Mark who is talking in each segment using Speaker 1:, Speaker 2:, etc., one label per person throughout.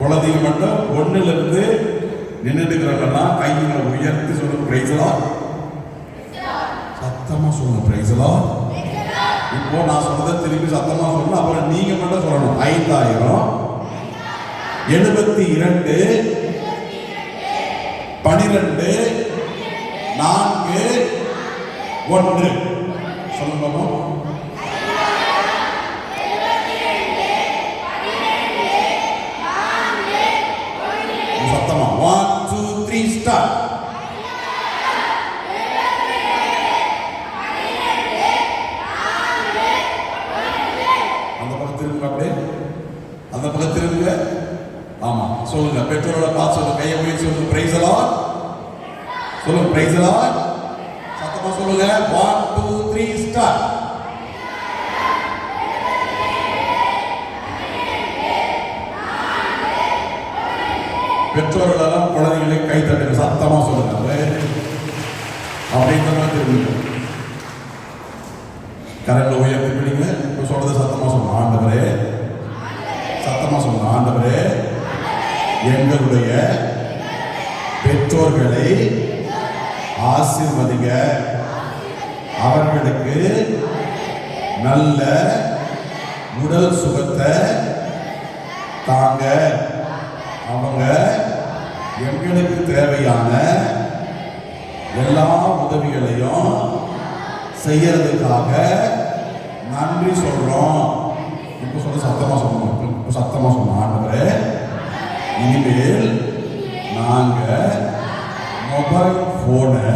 Speaker 1: குழந்தைங்க மட்டும் ஒண்ணுல இருந்து நின்றுட்டுக்கிறவங்கலாம் கைகளை உயர்த்தி சொல்லுங்க பிரைஸ் லார்ட். சத்தமா சொல்லுங்க பிரைஸ் லார்ட். இப்போ நான் சொல்றதை திருப்பி சத்தமா சொல்லணும். அப்புறம் நீங்க மட்டும் சொல்லணும். 5072 12 4 1 சொல்லுங்க பாப்போம். சத்தமா 1 2 3 ஸ்டார்ட். அந்த பக்கம் திரும்புங்க, அப்படியே அந்த பக்கம் திரும்புங்க. ஆமா சொல்லுங்க, பெற்றோரோட பார்த்து சொல்லுங்க, கையை உயர்த்தி சொல்லுங்க பிரைஸ் தி லார்ட். சொல்லுங்க பிரைஸ் தி லார்ட். சத்தமா சொல்லுங்க 1 2 3 ஸ்டார்ட். பெற்றோர்களெல்லாம் குழந்தைகளை கை தட்டுங்க, சத்தமா சொல்லுங்க. அப்படின்ற திரும்புங்க, கரண்ட்ல உயர்த்தி பிடிங்க. இப்போ சொல்றது சத்தமா சொல்லுங்க. ஆண்டவரே, சத்தமா சொல்லுங்க. ஆண்டவரே, எங்களுடைய பெற்றோர்களை ஆசீர்வதிங்க. அவர்களுக்கு நல்ல உடல் சுகத்தை தாங்க. அவங்க எங்களுக்கு தேவையான எல்லா உதவிகளையும் செய்யறதுக்காக நன்றி சொல்றோம். இப்ப சொல்ல சத்தமா சொல்லணும். இப்ப சத்தமா சொல்லணும். ஆண்டவரே, இனிமேல் நாங்க மொபைல் போனை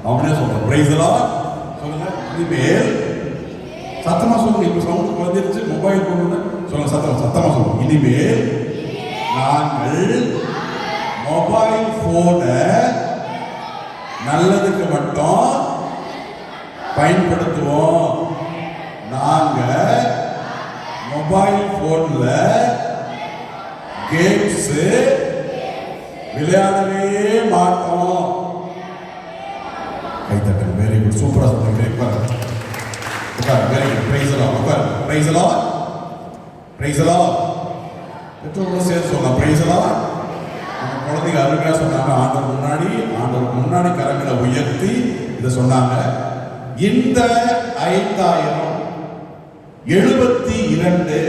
Speaker 1: அவனே சொல்றான் பிரைஸ் தி லார்ட். சொல்லுங்க இனிமேல் சத்தமா சொல்லுங்க. இப்ப சவுண்ட் குறைஞ்சிருச்சு. மொபைல் போன் சொல்லுங்க, சத்தமா சொல்லுங்க. இனிமேல் நாங்கள் மொபைல் போனை நல்லதுக்கு மட்டும் பயன்படுத்துவோம். நாங்க மொபைல் போன்ல கேம்ஸ் விளையாடவே மாட்டோம். கைத்தட்டல். வெரி குட், சூப்பரா சொல்லுங்க. Very good. Very good. Praise the Lord. Praise the Lord. Praise the lord. பெற்றோரோட சேர்த்து சொல்லுங்க பிரைஸ் தி லார்ட். நம்ம குழந்தைங்க அருமையா சொன்னாங்க. ஆண்டவர் முன்னாடி கரங்களை உயர்த்தி இதை சொன்னாங்க. இந்த 5072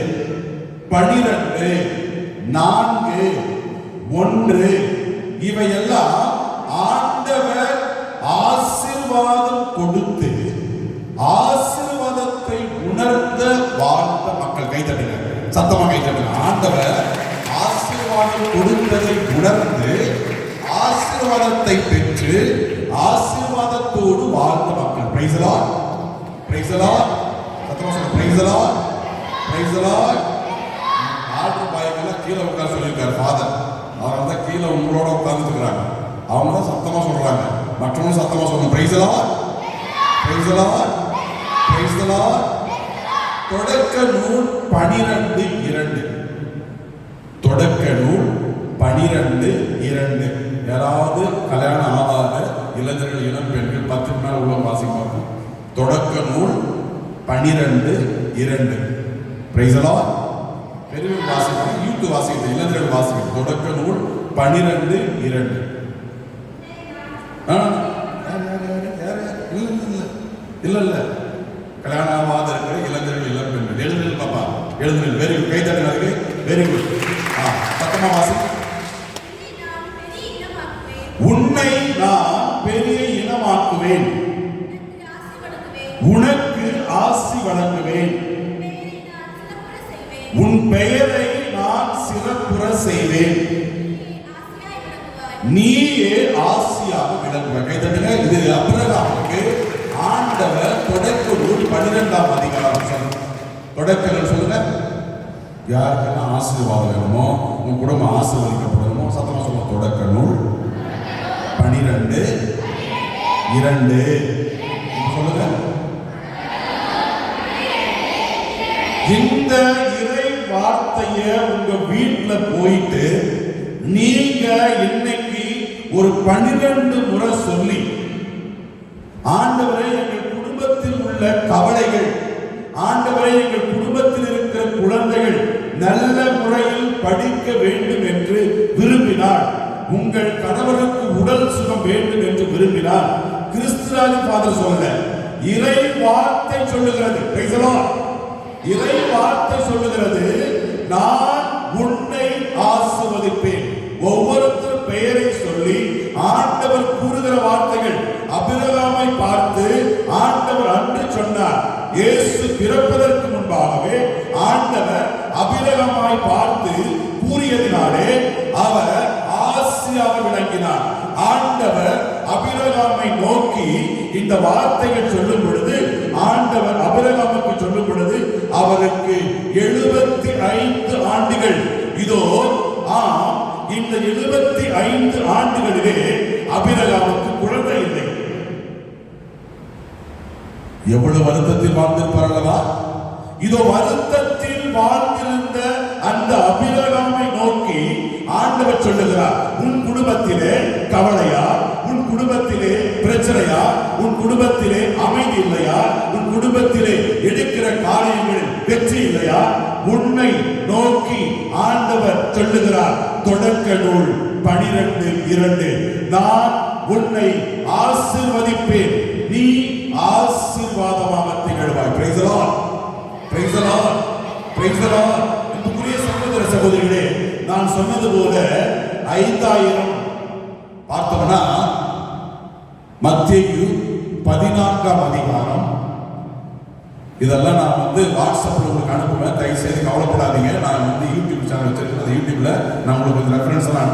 Speaker 1: 12 4 1 இவையெல்லாம் ஆண்டவர் ஆசீர்வாதம் கொடுத்து ஆசீர்வாதத்தை உணர்ந்த வாழ்ந்த மக்கள். கை தட்டுங்க, சத்தமா கை தட்டுங்க. ஆண்டவர் ஆசீர்வாதம் கொடுத்ததை உணர்ந்து ஆசீர்வாதத்தை பெற்று ஆசீர்வாதத்தோடு வாழ்ந்த மக்கள். Praise the Lord. Praise the lord. சத்தமா சொல்லுங்க praise the Lord. Praise the lord. Altar பாய்க்கெல்லாம் கீழே உட்கார சொல்லியிருக்காரு ஃபாதர். அவங்க தான் கீழே உங்களோட உட்கார்ந்துருக்காங்க. அவங்க தான் சத்தமா சொல்றாங்க. மற்றவங்க சத்தமா சொல்லுங்க praise the Lord. Praise the Lord. Praise the Lord. தொடக்க நூல் 12:2. தொடக்க நூல் 12:2. யாராவது கல்யாணம் ஆகாத இளைஞர்கள், இளம் பெண்கள் 10 நாள் உள்ள வாசிப்பாங்க. தொடக்க நூல் 12:2. Price the Lord. பெரியவர் வாசிப்பாங்க, யூத் வாசிக்கிறது, இளைஞர்கள் வாசிக்கிறது. தொடக்க நூல் 12:2. இல்ல கல்யாணம் ஆகாத இருக்கிற இளைஞர்கள், இளம் பெண்கள். எழுதுங்கள் பாப்பா, எழுதுங்கள். Very good. கை தட்டுங்க. Very good. சத்தமா வாசி. உன்னை நான் பெரிய இனமாக்குவேன், உனக்கு ஆசி வழங்குவேன், உன் பெயரை நான் சிறப்புற செய்வேன், நீயே ஆசியாக விளங்குவாய். கை தட்டுங்க. இது ஆபிரகாமுக்கு ஆண்டவர் தொடக்க நூல் 12ஆம் அதிகாரம் தொடக்கங்கள் சொல்லுங்க. யாருக்கெல்லாம் ஆசீர்வாதம் வேணுமோ, உங்க குடும்பம் ஆசீர்வதிக்கப்படணுமோ, சத்தமா சொல்லுங்க. தொடக்க நூல் 12:2 சொல்லுங்க. இந்த இறை வார்த்தைய உங்க வீட்டுல போயிட்டு நீங்க இன்னைக்கு ஒரு 12 முறை சொல்லி, ஆண்டவரே எங்கள் குடும்பத்தில் உள்ள உள்ள கவலைகள், ஆண்டவரை எங்கள் குடும்பத்தில் இருக்கிற குழந்தைகள் நல்ல முறையில் படிக்க வேண்டும் என்று விரும்பினார், உங்கள் கணவருக்கு உடல் சுகம் வேண்டும் என்று விரும்பினார், கிறிஸ்துராஜ் ஃபாதர் சொல்ல இறை வார்த்தை சொல்லுகிறது. இறை வார்த்தை சொல்லுகிறது, நான் உன்னை ஆசீர்வதிப்பேன். ஒவ்வொருத்தர் பெயரை சொல்லி ஆண்டவர் கூறுகிற வார்த்தைகள். ஆபிரகாமை பார்த்து ஆண்டவர் அன்று சொன்னார், இயேசு பிறப்பதற்கு முன்பாகவே ஆண்டவர் ஆபிரகாமை பார்த்து கூறியதினாலே அவர் ஆசியாக விளங்கினார். ஆண்டவர் ஆபிரகாமை நோக்கி இந்த வார்த்தைகள் சொல்லும் பொழுது, ஆண்டவர் ஆபிரகாமுக்கு சொல்லும் பொழுது அவருக்கு 75 ஆண்டுகள். இதோ இந்த 75 ஆண்டுகளிலே ஆபிரகாமுக்கு குழந்தை இல்லை. எவ்வளவு வருத்தத்தில் வாழ்ந்திருப்பார்களா? இதோ வருத்தத்தில் வாழ்ந்திருந்த அந்த ஆபிரகாமை நோக்கி ஆண்டவர் சொல்லுகிறார், உன் குடும்பத்திலே கவலையா, உன் குடும்பத்திலே பிரச்சனையா, உன் குடும்பத்திலே அமைதி இல்லையா, உன் குடும்பத்திலே எடுக்கிற காரியங்களில் வெற்றி இல்லையா? உன்னை நோக்கி ஆண்டவர் சொல்லுகிறார், தொடக்க நூல் 12:2, நான் உன்னை ஆசீர்வதிப்பேன், நீ ஆசீர்வாதமாக திகழ்வாய். Praise the Lord, praise the Lord, praise the lord. அன்புக்குரிய சகோதர சகோதரிகளே, நான் சொன்னது போல 5000 பார்த்தோம்னா மத்தேயு 14ஆம் அதிகாரம். இதெல்லாம் நான் வாட்ஸ்அப்ல உங்களுக்கு அனுப்புவேன், தயவு செய்து கவலைப்படாதீங்க. நான் யூடியூப் சேனல் வச்சிருக்கேன், அந்த யூடியூப்ல நான் உங்களுக்கு ரெஃபரன்ஸ் எல்லாம்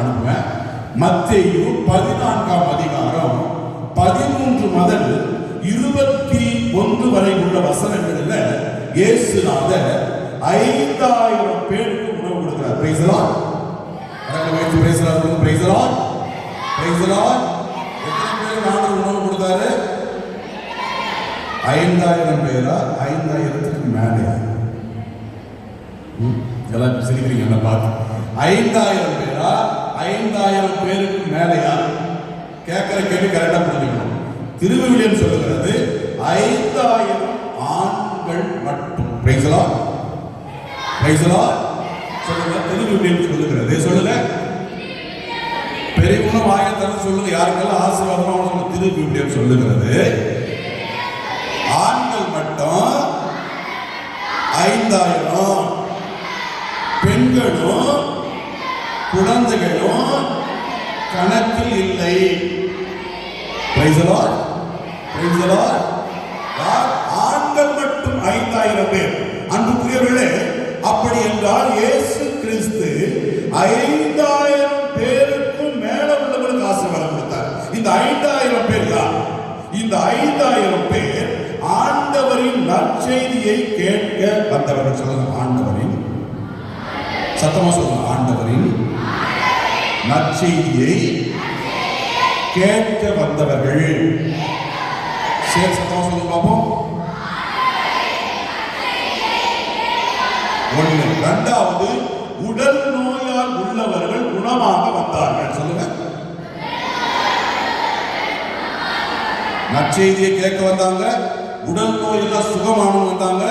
Speaker 1: அனுப்புவேன். மத்தேயு 14ஆம் அதிகாரம் 13 முதல் 21 வரை உள்ள வசனங்களில் இயேசுநாதர் 5000 பேருக்கு உணவு கொடுக்கிறார். Price the Lord. Praise the Lord, praise the Lord, praise the Lord. எத்தனை பேருக்கு ஆண்டவர் உணவு கொடுத்தாரு? 5000 பேரா? 5000க்கு மேலே? எல்லாம் சிரிக்கிறீங்க என்ன பார்த்து. 5000 பேரா? 5000 பேருக்கு மேலையா? கேட்கிற கேள்வி கரெக்டா புரிஞ்சுக்கணும். திருவிவிலியம் சொல்லுகிறது 5000 ஆண்கள் மட்டும். Price the Lord, praise the Lord. சொல்லுங்க, திருவிவிலியம் சொல்லுகிறது. சொல்லுங்க, பெரியவங்க வாயத்தனம் சொல்லுங்க, யாருக்கெல்லாம் ஆசீர்வாதமா சொல்லுங்க. திருவிவிலியம் சொல்லுகிறது ஆண்கள் மட்டும் 5000, பெண்களும் குழந்தைகளும் கணக்கில் இல்லை. Price the Lord, praise the Lord. ஆண்கள் மட்டும் 5000 பேர். அன்புக்குரியவர்களே, அப்படி என்றால் இயேசு கிறிஸ்து 5000 பேருக்கும் மேல உள்ளவர்களுக்கு ஆசீர்வாதம் கொடுத்தார். இந்த 5000 பேர் யார்? இந்த 5000 பேர் ஆண்டவரின் நற்செய்தியை கேட்க வந்தவர்கள். சொல்லுங்க, ஆண்டவரின், சத்தமா சொல்லுங்க, ஆண்டவரின் நற்செய்தியை கேட்க வந்தவர்கள். சரி, சத்தமா சொல்லுங்க பாப்போம். ஒன்று. இரண்டாவது, உடல் நோயால் உள்ளவர்கள் குணமாக வந்தார்கள். சொல்லுங்க, நற்செய்தியை கேட்க வந்தாங்க, உடல் நோயெல்லாம் சுகமானவங்க வந்தாங்க.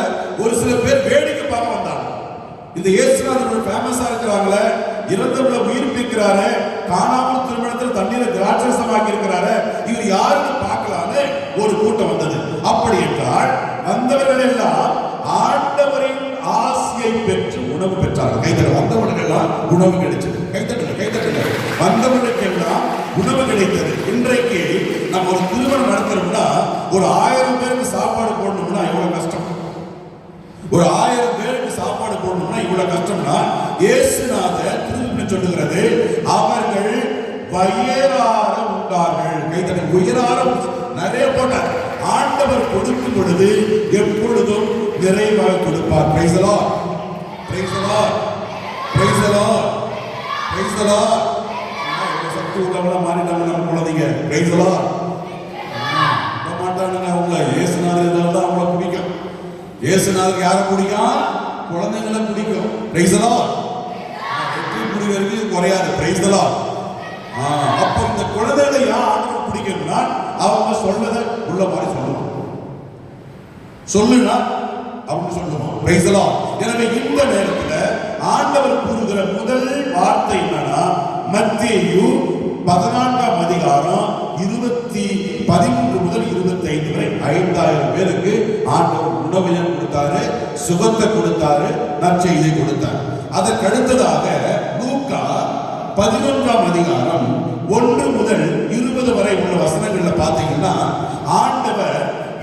Speaker 1: ஒரு சில பேர் வேடிக்கை பார்க்க வந்தாங்க. இந்த இயேசுநாதர் ஃபேமஸா இருக்கிறாங்களே, இறந்தவங்களை உயிர்ப்பிக்கிறாரு, காணாமல் திருமணத்தில் தண்ணீரை திராட்சரசமாக்கி இருக்கிறாரு, இவர் யாருன்னு பார்க்கலான்னு ஒரு கூட்டம் வந்தது. அப்படி என்றால் வந்தவர்கள் எல்லாம் ஆண்டவரின் ஆசியை பெற்று உணவு பெற்றார்கள். கைத்தட்ட. வந்தவர்கள் எல்லாம் உணவு கிடைச்சது. கைத்தட்ட, கைத்தட்ட. வந்தவர்களுக்கு எல்லாம் உணவு கிடைத்தது. இன்றைக்கு நம்ம ஒரு திருமணம் நடத்துறோம்னா ஒரு 1000 பேருக்கு சாப்பாடு போடணும்னா எவ்வளவு கஷ்டம். ஒரு 1000 பேருக்கு சாப்பாடு போடணும்னா இவ்வளவு கஷ்டம்னா, இயேசுநாதர் திரும்ப சொல்லுகிறது, அவர்கள் வயிறார உண்டார்கள். கைத்தட்ட. உயிரார நிறைய போட்டார். ஆண்டவர் கொடுக்கும் பொழுது எப்பொழுதும் நிறைவாக கொடுப்பார். Praise the Lord, praise the Lord, praise the Lord, praise the lord. சக்தி உள்ளவங்களா மாறிட்டாங்க நம்ம குழந்தைங்க. Praise the lord. மாட்டானுங்க அவங்க. இயேசுநாதர் தான் அவங்கள பிடிக்கும். இயேசுநாதருக்கு யாரை பிடிக்கும்? குழந்தைங்களை பிடிக்கும். Price the Lord. வெற்றி முடிவதற்கு குறையாது. Price the Lord. அப்போ இந்த குழந்தைகளை யார் ஆண்டவர் பிடிக்கணும்னா அவங்க சொல்லதை உள்ள மாதிரி சொல்லணும். சொல்லுனா அப்படின்னு சொல்லுவோம். Price the Lord. எனவே இந்த நேரத்துல ஆண்டவர் கூறுகிற முதல் வார்த்தை என்னன்னா, மத்தேயு 14ஆம் அதிகாரம் 13 முதல் 25 வரை 5000 பேருக்கு ஆண்டவர் உணவையும் கொடுத்தாரு, சுகத்தை கொடுத்தாரு, நற்செய்தி கொடுத்தார். அதற்கு அடுத்ததாக லூக்கா 11ஆம் அதிகாரம் 1 முதல் 20 வரை உள்ள வசனங்கள்ல பாத்தீங்கன்னா ஆண்டவர்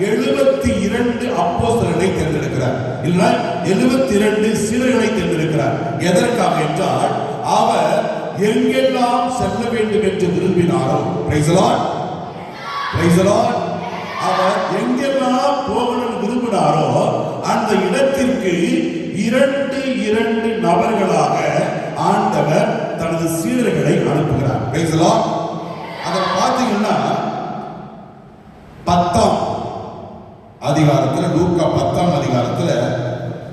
Speaker 1: 72 அப்போஸ்தலர்களை தேர்ந்தெடுக்கிறார். இல்ல 72 சீடர்களை தேர்ந்தெடுக்கிறார். எதற்காக என்றால் அவர் எங்கெல்லாம் செல்ல வேண்டும் என்று விரும்பினாரோ, praise the Lord, praise the lord, அவர் எங்கெல்லாம் போகணும் விரும்பினாரோ அந்த இடத்திற்கு 2 நபர்களாக ஆண்டவர் தனது சீடர்களை அனுப்புகிறார். Price the Lord. அதை பார்த்தீங்கன்னா 10ஆம் அதிகாரத்துல, லூக்கா 10ஆம் அதிகாரத்துல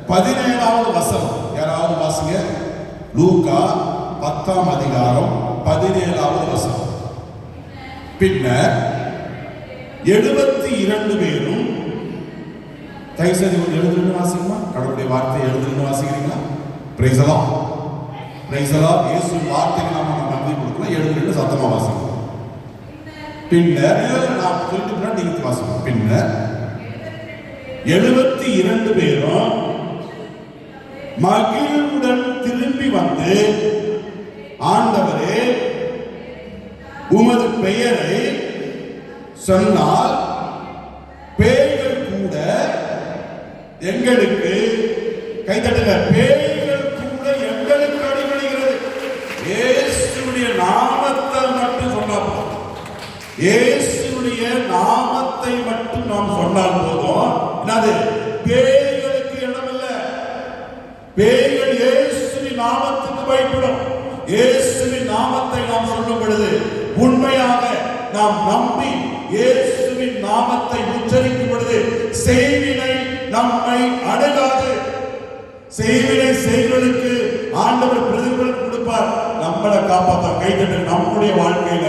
Speaker 1: 17வது வசனம் யாராவது வாசிங்க. லூக்கா 10ஆம் அதிகாரம் 17வது வசனம். பின்னர் 72 பேரும், கைசதி 72 வாசிக்குமா? கடவுளுடைய வார்த்தை 72 வாசிக்கிறீங்களா? Praise the Lord, praise the Lord. இயேசு வார்த்தைக்கு நாம நன்றி கொடுக்கணும். 72 சத்தமா வாசிக்கணும். பின்னர் நான் சொல்லிட்டு நீங்க வாசிக்கணும். பின்னர் 72 பேரும் மகிழ்வுடன் திரும்பி வந்து, ஆண்டவரே உமது பெயரை சொன்னால் பேய்கள் கூட எங்களுக்கு, கைதட்டுங்க, பேய்கள் கூட எங்களுக்கு அடிபடுகிறது. இயேசுவுடைய நாமத்தை மட்டும் சொன்னால் போதும். இயேசுவுடைய நாமத்தை மட்டும் நாம் சொன்னால் போதும். என்னது? பேய்களுக்கு இடமில்லை. பேய்கள் இயேசுவின் நாமத்துக்கு பயப்படும். இயேசுவின் நாமத்தை நாம் சொல்லும் பொழுது உண்மையாக நாம் நம்பி இயேசுவின் நாமத்தை உச்சரிக்கும் பொழுது செய்வினை நம்மை அணுகாது. செய்வினை செய்வதற்கு ஆண்டவர் பிரதிபலன் கொடுப்பார். நம்மளை காப்பாற்ற கைதட்டு. நம்முடைய வாழ்க்கையில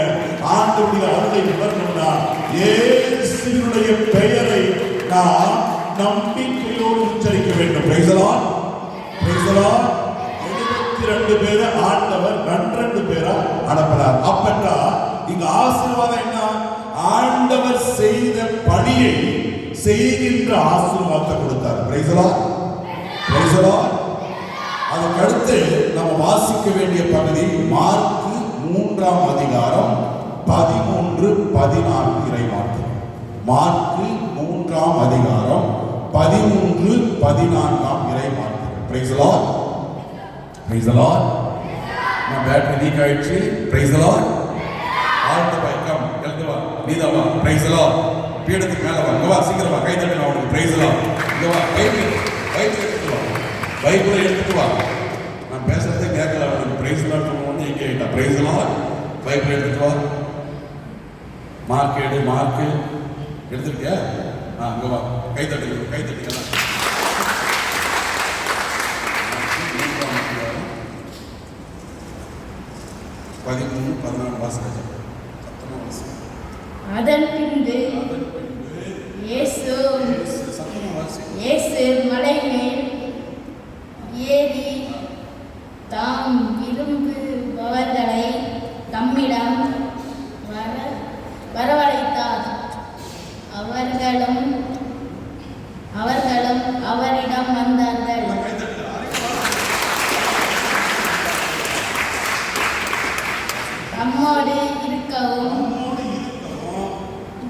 Speaker 1: ஆண்டவருடைய அருளை உணரணும்னா இயேசுவினுடைய பெயரை நாம் நம்பிக்கையோடு உச்சரிக்க வேண்டும். Price the Lord, praise the Lord. 72 பேரை ஆண்டவர் 12 பேரா அனுப்பினார். அப்பட்டா இங்க ஆசீர்வாதம் என்ன? ஆண்டவர் செய்த பணியை செய்கின்ற ஆசீர்வாதத்தை கொடுத்தார். Price the Lord, praise the Lord. அதுக்கு அடுத்து நம்ம வாசிக்க வேண்டிய பகுதி மார்க்கு 3ஆம் அதிகாரம் 13, 14 இறைவார்த்தை. மார்க்கு 3ஆம் அதிகாரம் 13, 14 இறைவார்த்தை. Praise the Lord, praise the Lord. நான் பேட்டரி வீக் ஆயிடுச்சு. Praise the Lord. All the பைக்கம் எழுந்து வா, நீதா வா. Price the Lord. பீடத்துக்கு மேல வா, இங்க வா, சீக்கிரம் வா, கை தட்டு. நான் உனக்கு பிரைஸ் தி லார்ட். இங்க வா, பைபிள் எடுத்துட்டு வா, பைபிளை எடுத்துட்டு வா. நான் பேசுறதே கேட்கல. அவனுக்கு பிரைஸ் தி லார்ட் சொன்னோன்னு இங்கே ஆயிட்டா. Price the Lord. பைபிள் எடுத்துட்டு வா. மார்க் எடுத்துட்டியா? அங்க வா, கை தட்டுங்க, கை தட்டுங்க. 13, 14 வாசிங்க.
Speaker 2: அதன் பின்பு இயேசு மலை மேல் ஏறி தாம் விரும்புபவர்களை தம்மிடம் வரவழைத்தார். அவர்களும் அவரிடம் வந்தார்கள். தம்மோடு இருக்கவும்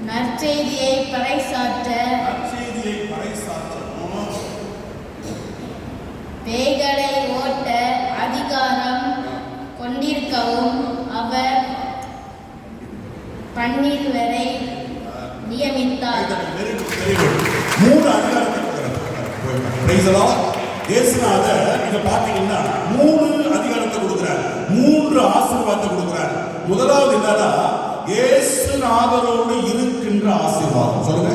Speaker 2: நற்செய்தியை பறைசாற்ற பேய்களை ஓட்ட அதிகாரம் கொண்டிருக்கவும் அவர் 12 பேரை நியமித்தார்.
Speaker 1: 3 அதிகாரத்தை இயேசுநாதர் நீங்க பாத்தீங்கன்னா 3 அதிகாரத்தை கொடுக்கிறார். 3 ஆசீர்வாதத்தை கொடுக்கிறார். முதலாவது என்னன்னா இயேசுநாதரோடு இருக்கின்ற ஆசீர்வாதம். சொல்லுங்க,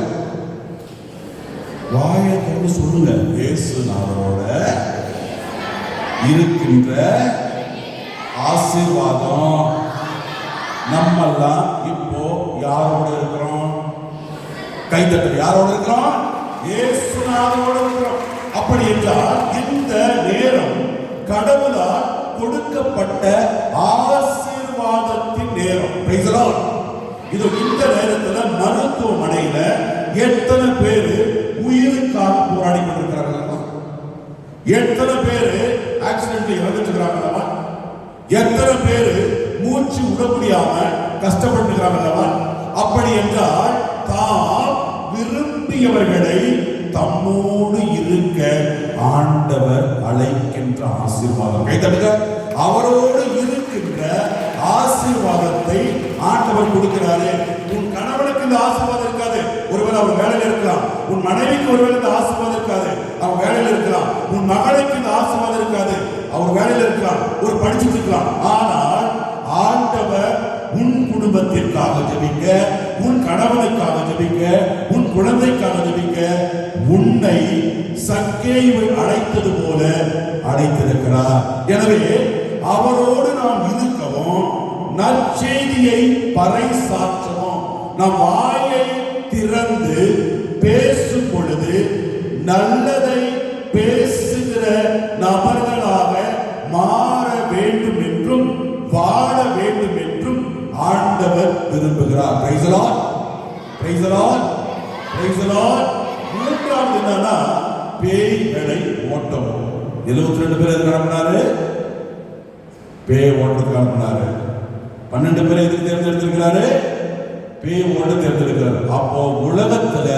Speaker 1: வாயை திறந்து சொல்லுங்க. இயேசுநாதரோட இருக்கின்ற ஆசீர்வாதம். நம்மெல்லாம் இப்போ யாரோட இருக்கிறோம்? கைத்தட்டல். யாரோட இருக்கிறோம்? இயேசுநாதரோடு இருக்கிறோம். அப்படி என்றால் இந்த நேரம் கடவுளால் கொடுக்கப்பட்ட ஆசீர்வாதத்தின் நேரம். Praise the Lord. இது இந்த நேரத்துல மருத்துவமனையில எத்தனை பேரு உயிருக்காக போராடி கொண்டிருக்கிறார்கள்? எத்தனை பேரு ஆக்சிடென்ட்ல இறந்துட்டு இருக்கிறாங்க? எத்தனை பேரு மூச்சு விட முடியாம கஷ்டப்பட்டுக்கிறாங்க? அப்படி என்றால் தாம் விரும்பியவர்களை தம்மோடு இருக்க ஆண்டவர் அழைக்கின்ற ஆசீர்வாதம். கைத்தட்டுங்க. அவரோடு இருக்கின்ற ஆசீர்வாதத்தை ஆண்டவர் கொடுக்கிறாரு. உன் கணவனுக்கு இந்த ஆசீர்வாதம் இருக்காது, ஒருவேளை அவர் வேலையில் இருக்கலாம். உன் மனைவிக்கு ஒருவேளை இந்த ஆசீர்வாதம் இருக்காது, அவர் வேலையில் இருக்கலாம். உன் மகளுக்கு இந்த ஆசீர்வாதம் இருக்காது, அவர் வேலையில் இருக்கலாம், ஒரு படிச்சுட்டு இருக்கலாம். ஆனால் ஆண்டவர் உன் குடும்பத்திற்காக ஜெபிக்க, உன் கணவனுக்காக ஜெபிக்க, உன் குழந்தைக்காக ஜெபிக்க உன்னை சக்கேயுவை அழைத்தது போல அழைத்திருக்கிறார். எனவே அவரோடு நாம் இருக்கவும், நற்செய்தியை பறைசாற்றவும், நம் வாயை திறந்து பேசும் பொழுது நல்லதை பேசுகிற நபர்களாக மாற வேண்டும் என்றும் வாழ வேண்டும் என்றும் ஆண்டவர் விரும்புகிறார். Praise the Lord. Praise the Lord. Praise the Lord. மூன்றாவது என்னன்னா பேய்களை ஓட்டவும். 72 பேர் எதுக்கு அனுப்பினாரு? பேய் ஓட்டத்துக்கு அனுப்பினாரு. 12 பேர் எதுக்கு தேர்ந்தெடுத்திருக்கிறாரு? பேய் ஓட்ட தேர்ந்தெடுக்கிறாரு. அப்போ உலகத்துல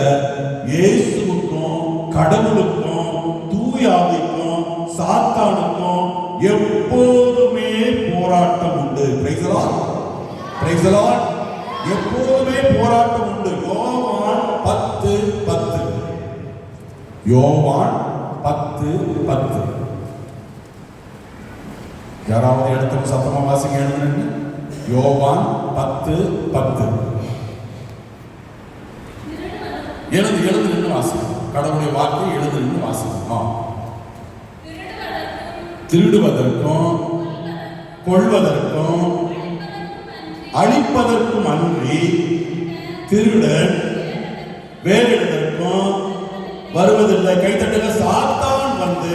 Speaker 1: இயேசுவுக்கும் கடவுளுக்கும் தூயாவிக்கும் சாத்தானுக்கும் எப்போதுமே போராட்டம் உண்டு. Praise the Lord. Praise the Lord. எப்போதுமே போராட்டம் உண்டு. யோவான் 10:10. யோவான் 10:10. யாராவது எடுத்து சத்தமா வாசிங்க. எழுதுங்க. யோவான் 10:10. எழுந்து நின்று வாசிங்க. கடவுளுடைய வார்த்தை எழுந்து நின்று வாசிங்க. திருடுவதற்கும் கொள்வதற்கும் அழிப்பதற்கும் அன்றி திருடன் வேறெடுதற்கும் வருவதில்லை. கைத்தட்டுங்க. சாத்தான் வந்து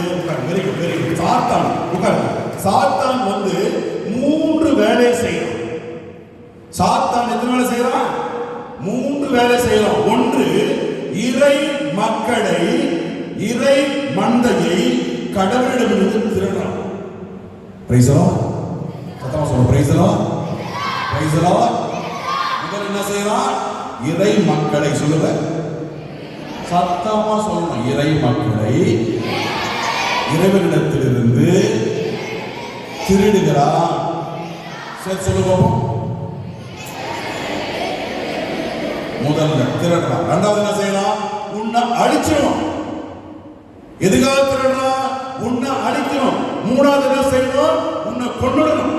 Speaker 1: சாத்தான் வந்து 3 வேலை செய்யறான். சாத்தான் எத்தனை வேலை செய்யறான்? 3 வேலை செய்யறான். ஒன்று, இறை மக்களை, இறை மந்தையை கடவுளிடமிருந்து திருடுறான். Praise the Lord. சத்தமா சொல்லுங்க. Praise the Lord. Praise the Lord. முதல்ல என்ன செய்யறான்? இறை மக்களை சொல்லுங்க. சத்தமா சொல்லணும். இறை மக்களை இறைவனிடத்திலிருந்து திருடுகிறான். சரி சொல்லுங்க. முதல்ல திருடுறான். இரண்டாவது என்ன செய்யலாம்? உன்னை அழிச்சிடும். எதுக்காக திருடுறான்? உன்னை அழிக்கணும். மூணாவது என்ன செய்யணும்? உன்னை கொன்னுடணும்.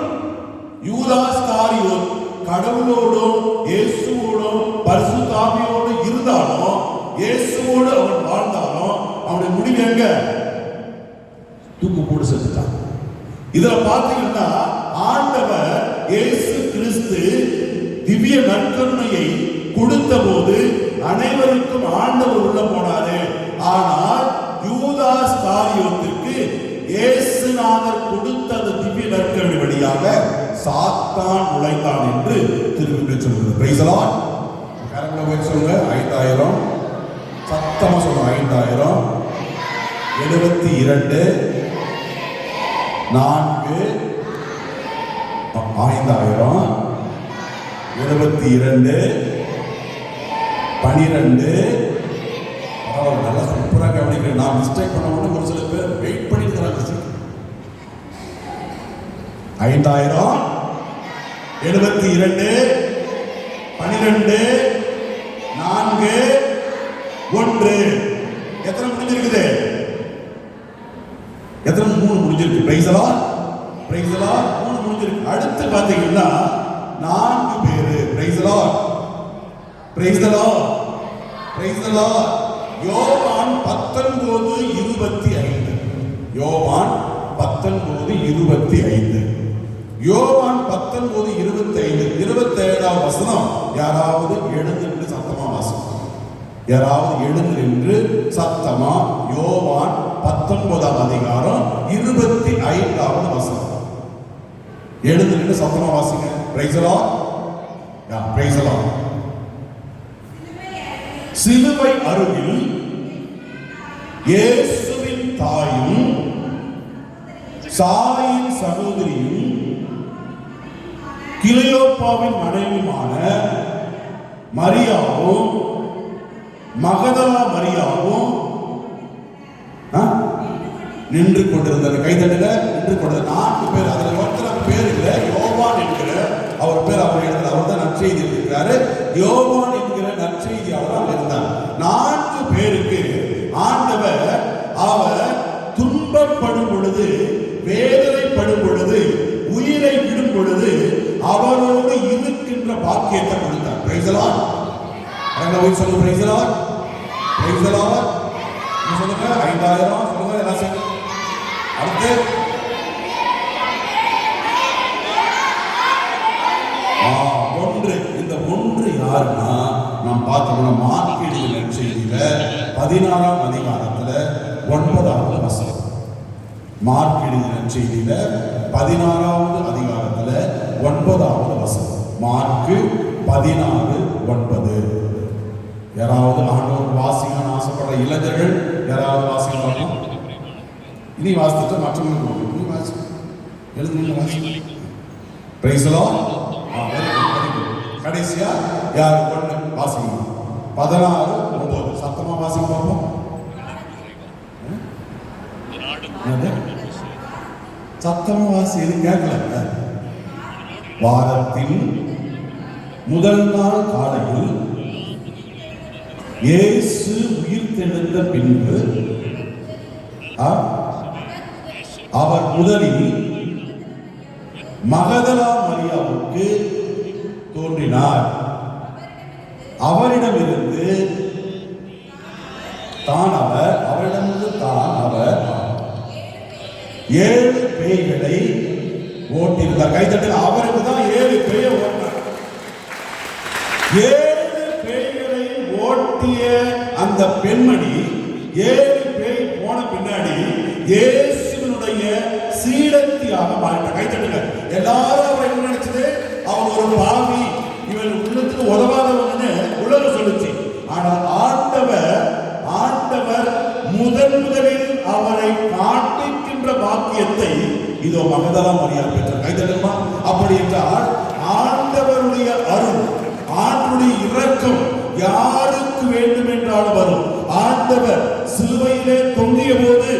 Speaker 1: யூதாஸ் காரியோத் கடவுளோடும் இயேசுவோடும் பரிசுத்த ஆவியோடு இருந்தாலும், இயேசுவோடு அவன் வாழ்ந்தாலும் அவனுடைய முடிவு எங்க? தூக்கு போட்டு செத்துட்டான். இதுல பாத்தீங்கன்னா ஆண்டவர் இயேசு கிறிஸ்து திவ்ய நற்கருணையை கொடுத்த போது அனைவருக்கும் ஆண்டவர் உள்ள போனாரு. ஆனால் யூதாஸ் காரியோத்திற்கு இயேசுநாதர் கொடுத்த அந்த திவ்ய நற்கருணை வழியாக சாத்தான் நுழைந்தான் என்று திருப்பி சொல்கிறது. Praise the Lord. கரங்களை உயர்த்தி சொல்லுங்க. 5000. சத்தமா சொல்லுங்க. 5000. 72 4 5000 72 12. நல்லா சூப்பரா கவனிக்கிறேன். நான் மிஸ்டேக் பண்ண உடனே ஒரு சில பேர் வெயிட் பண்ணிட்டு இருக்கிறாங்க. 5000 72 12 4 1. எத்தனை முடிஞ்சிருக்குது? எத்தனை? 3 முடிஞ்சிருக்கு. Praise the Lord. Praise the Lord. 3 முடிஞ்சிருக்கு. அடுத்து பாத்தீங்கன்னா 4 பேரு. Praise the Lord. Praise the Lord. Praise the Lord. யோவான் 19:25. யோவான் 19:25. யோவான் 19:25. 27ஆம் வசனம். யாராவது எழுந்து நின்று சத்தமா வாசிங்க. யாராவது எழுந்து நின்று சத்தமா யோவான் 19ஆம் அதிகாரம் 25வது வசனம். எழுந்து நின்று சத்தமா வாசிங்க. Price the Lord. Praise the Lord. சிலுவை அருகில் இயேசுவின் தாயும் சாயின் சகோதரியும் கிளையோப்பாவின் மனைவியுமான மரியாவும் மகதலா மரியாவும் நின்று கொண்டிருந்தார். கைதட்டுல நின்று கொண்டிருந்த 4 பேர். அதுல ஒருத்தர் பேர் இல்ல, யோவான் என்கிற அவர் பேர் அவர் எழுதுற அவர் தான் நற்செய்தி இருக்கிறாரு. யோவான் என்கிற நற்செய்தியாளர் அவர் இருந்தார். 4 பேருக்கு ஆண்டவர் அவர் துன்பப்படும் பொழுது, வேதனைப்படும் பொழுது, உயிரை விடும் பொழுது அவரோடு இருக்கின்ற பாக்கியத்தை கொடுத்தார். Price the Lord. போய் சொல்லுங்க praise the Lord. Praise the Lord. சொல்லுங்க 5000 சொல்லுங்க எல்லாம் சேர்ந்து. அடுத்து ஒன்று. இந்த ஒன்று யாருன்னா நாம் பார்த்தோம்னா மார்க் எழுதிய நற்செய்தியில 16ஆம் அதிகாரத்துல 9வது வசனம். மார்க் எழுதிய நற்செய்தியில 16வது அதிகாரத்துல 9வது வசனம். மார்க் 16:9. யாராவது ஆண்டவர் வாசிக்கணும்னு ஆசைப்படுற இளைஞர்கள் யாராவது வாசிக்கணும்? இனி வாசித்துட்டு மற்றவங்களுக்கு நீ வாசி எழுதுங்க வாசி. Price the Lord. கடைசியா யார் ஒன்று வாசிங்க. 16:9 சத்தமா வாசிங்க பார்ப்போம். சத்தமா வாசி. எது கேட்கல. வாரத்தின் முதல் நாள் காலையில் இயேசு உயிர்த்தெழுந்த பின்பு அவர் முதலில் மகதலா மரியாவுக்கு தோன்றினார். அவரிடமிருந்து தான் அவர் 7 பேய்களை ஓட்டியிருந்தார். கைத்தட்டில் அவருக்கு தான் 7 பேயை ஓட்டினார். 7 பேய்களை ஓட்டிய அந்த பெண்மணி 7 பேய் போன பின்னாடி இயேசுவினுடைய சீடத்தியாக மாறிட்டார். கைத்தட்டுங்க. எல்லாரும் அவர் என்ன நினைச்சது? அவர் ஒரு பாவி, இவன் உள்ளத்துக்கு உதவாதவன்னு உலகம் சொல்லுச்சு. ஆனால் ஆண்டவர் முதலில் அவரை காட்டுகின்ற பாக்கியத்தை இதோ மகதலா மரியா பெற்றார். கைத்தட்டுமா. அப்படி என்றால் ஆண்டவருடைய அருள், ஆண்டவருடைய இரக்கம் யாருக்கு வேண்டும் என்றாலும் வரும். ஆண்டவர் சிலுவையிலே தொங்கிய போது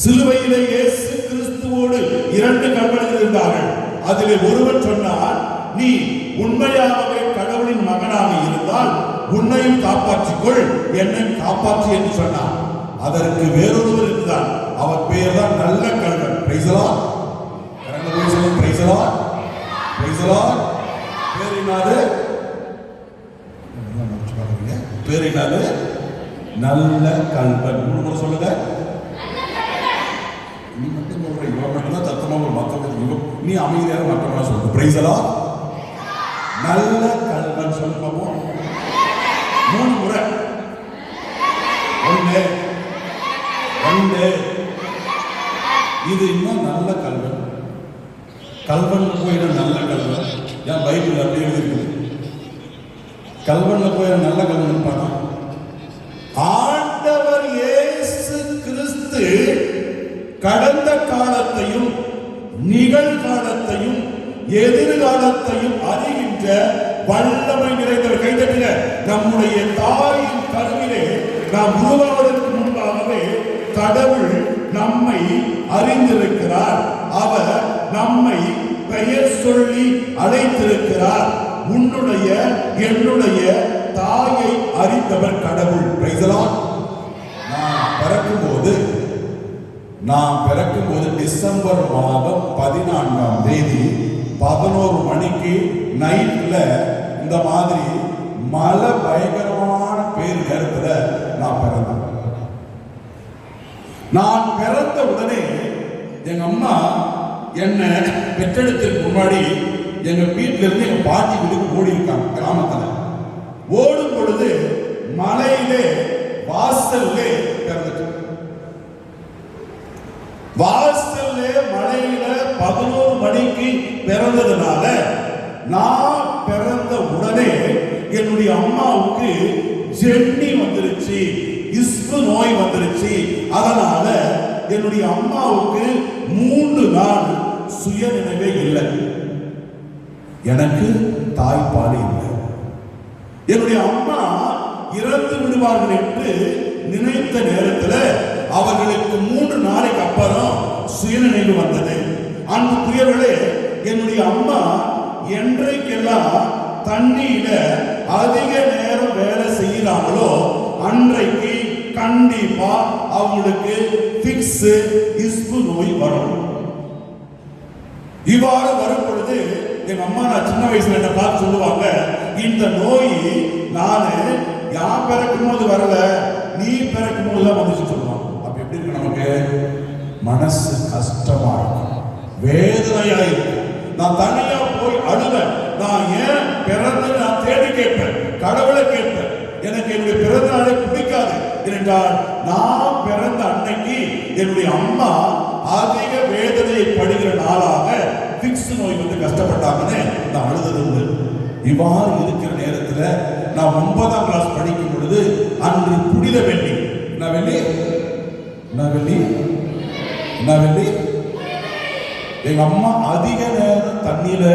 Speaker 1: சிலுவையிலே இயேசு கிறிஸ்துவோடு 2 கண்மணிகள் இருந்தார்கள். அதிலே ஒருவன் சொன்னார், நீ உண்மையாகவே கடவுளின் மகனாக இருந்தால் உன்னையும் காப்பாற்றிக்கொள், என்னையும் காப்பாற்று என்று சொன்னார். அதற்கு வேறொருவர் இருந்தார். அவர் பெயர் தான் நல்ல கல்வன். Price the Lord. Praise the Lord. Praise the Lord. பேர் என்னது? நல்ல கல்வன். முழுக்க சொல்லுங்க. நீ மட்டும் சொல்ற, இவன் மட்டும் தான் சத்தமா மற்றவங்க, நீ அமைதியாக மற்றவங்க சொல்லுங்க. Praise the Lord. நல்ல கல்வன் சொல்லு பார்ப்போம். 3 முறை. 1 இது இன்னும் நல்ல கல்வன். கல்வன் போயிட நல்ல கல்வன். ஏன் பைபிள் அப்படியே இருக்குது? கல்வன்ல போய் நல்ல கல்வன் பாருங்க. ஆண்டவர் இயேசு கிறிஸ்து கடந்த காலத்தையும் நிகழ்காலத்தையும் எதிர்காலத்தையும் அறிகின்ற வல்லமை நிறைந்தவர். கைதட்டுங்க. நம்முடைய தாயின் கருவிலே நாம் உருவாவதற்கு முன்பாகவே கடவுள் நம்மை அறிந்திருக்கிறார். அவர் நம்மை பெயர் சொல்லி அழைத்திருக்கிறார். உன்னுடைய என்னுடைய தாயை அறிந்தவர் கடவுள். Price the Lord. நான் பிறக்கும்போது டிசம்பர் மாதம் 14ஆம் தேதி 11 மணிக்கு நைட்ல இந்த மாதிரி மழை பயங்கரமான பேர் நேரத்துல நான் பிறந்தேன். நான் பிறந்த உடனே எங்க அம்மா என்னை பெற்றெடுத்ததுக்கு முன்னாடி எங்க வீட்டில இருந்து எங்க பாட்டி வீட்டுக்கு ஓடி இருக்காங்க. கிராமத்துல ஓடும் பொழுது மலையிலே வாசல்லே பிறந்துட்டு, வாசல்லே மழையில 11 மணிக்கு பிறந்ததுனால நான் பிறந்த உடனே என்னுடைய அம்மாவுக்கு ஜென்னி வந்துருச்சு, இஸ்பு நோய் வந்துருச்சு. அதனால என்னுடைய அம்மாவுக்கு 3 நாள் சுயநினைவே இல்லை. எனக்கு தாய்ப்பால் இல்லை. என்னுடைய அம்மா இறந்து விடுவார்கள் என்று நினைத்த நேரத்தில் அவர்களுக்கு 3 நாளைக்கு அப்புறம் சுயநினைவு வந்தது. அன்புக்குரியவர்களே, என்னுடைய அம்மா என்றைக்கெல்லாம் தண்ணியில அதிக நேரம் வேலை செய்யறாங்களோ அன்றைக்கு கண்டிப்பா அவங்களுக்கு பிக்ஸ் இஸ்பு நோய் வரும். இவ்வாறு வரும் பொழுது எங்க அம்மா நான் சின்ன வயசுல என்ன பார்த்து சொல்லுவாங்க, இந்த நோய் நானு யான் பிறக்கும் போது வரல, நீ பிறக்கும் போதுதான் வந்துச்சு சொல்லுவாங்க. அப்ப எப்படி இருக்கு, நமக்கு மனசு கஷ்டமா இருக்கும், வேதனையா இருக்கும். நான் தனியா போய் அழுவேன். நான் ஏன் பிறந்து நான் தேடி கேட்பேன், கடவுளை கேட்பேன். எனக்கு என்னுடைய பிறந்த நாளை பிடிக்காது. என்றால் நான் பிறந்த அன்னைக்கு என்னுடைய அம்மா அதிக வேதனையை படுகிற நாளாக பிக்ஸ் நோய் வந்து கஷ்டப்பட்டாங்கன்னு நான் அழுதது உண்டு. இவ்வாறு இருக்கிற நேரத்தில் நான் 9ஆம் கிளாஸ் படிக்கும் பொழுது அன்று புனித வெள்ளி, எங்க அம்மா அதிக நேரம் தண்ணியில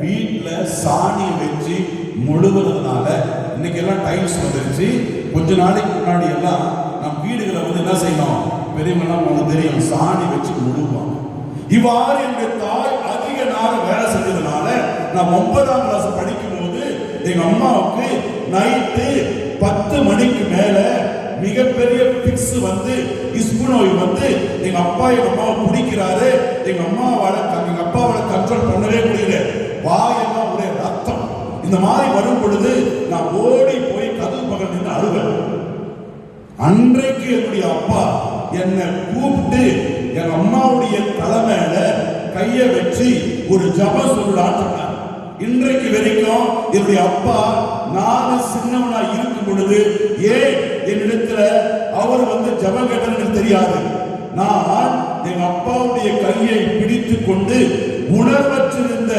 Speaker 1: வீட்டுல சாணி வச்சு முழுவதுனால, இன்னைக்கு எல்லாம் டைல்ஸ் வந்துருச்சு. கொஞ்ச நாளைக்கு முன்னாடி எல்லாம் நம் வீடுகளை வந்து என்ன செய்யணும், பெரியவங்கெல்லாம் உங்களுக்கு தெரியும், சாணி வச்சு முழுவாங்க. இவ்வாறு என்னுடைய தாய் அதிக நேரம் வேலை செஞ்சதுனால நான் 9ஆம் கிளாஸ் படிக்கும் போது எங்க அம்மாவுக்கு நைட்டு 10 மணிக்கு மேல மிகப்பெரிய பிக்ஸ் வந்து இஸ்பு நோய் வந்து எங்க அப்பா எங்க அம்மாவை பிடிக்கிறாரு. எங்க அப்பாவால கண்ட்ரோல் பண்ணவே முடியல, வாயெல்லாம் ஒரே ரத்தம். இந்த மாதிரி வரும் பொழுது நான் ஓடி போய் கதவு பக்கம் நின்று அழுவேன். அன்றைக்கு என்னுடைய அப்பா என்னை கூப்பிட்டு எங்க அம்மாவுடைய தலைமையில கைய வச்சு ஒரு ஜபம் சொல்லுடான்னு சொன்னார். இன்றைக்கு வரைக்கும் என்னுடைய அப்பா நான் சின்னவனா இருக்கும் பொழுது ஏன் என்னிடத்துல அவர் வந்து ஜபம் கேட்டான்னு தெரியாது. நான் எங்க அப்பாவுடைய கையை பிடித்து கொண்டு உணர்வற்றிருந்த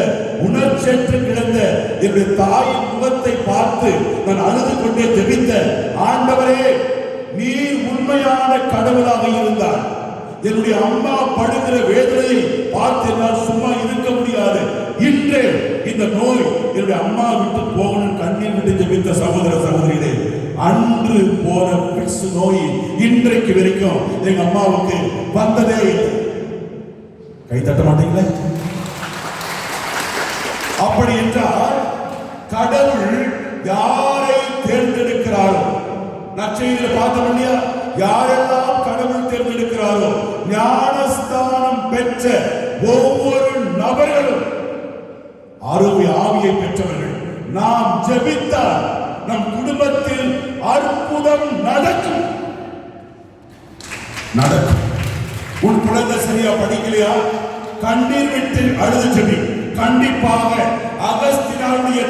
Speaker 1: உணர்ச்சற்று கிடந்த என்னுடைய தாயின் முகத்தை பார்த்து நான் அழுது கொண்டே ஜெபித்த, ஆண்டவரே நீர் உண்மையான கடவுளாக இருந்தார். என்னுடைய அம்மா படுகிற வேதனையை பார்த்து என்னால் சும்மா இருக்க முடியாது. இன்று இந்த நோய் என்னுடைய அம்மா விட்டு போகணும் கண்ணீர் விட்டு ஜெபித்த சகோதர சகோதரிகளே, அன்று போன பிக்ஸ் நோய் இன்றைக்கு வரைக்கும் எங்க அம்மாவுக்கு வந்ததே இல்லை. கை தட்ட மாட்டீங்களே? அப்படி என்றால் கடவுள் யாரை தேர்ந்தெடுக்கிறாரோ, நற்செய்தியில பார்த்தோம் இல்லையா, யாரெல்லாம் கடவுள் தேர்ந்தெடுக்கிறாரோ ஞானஸ்தானம் பெற்ற ஒவ்வொரு நபர்களும் ஆரோக்கிய ஆவியை பெற்றவர்கள். நாம் ஜெபித்தால் நம் குடும்பத்தில் அற்புதம் நடக்கும். உன் குழந்தை சரியா படிக்கலையா, கண்ணீர் விட்டு அழுது ஜெபி. கண்டிப்பாக அகஸ்தியனுடைய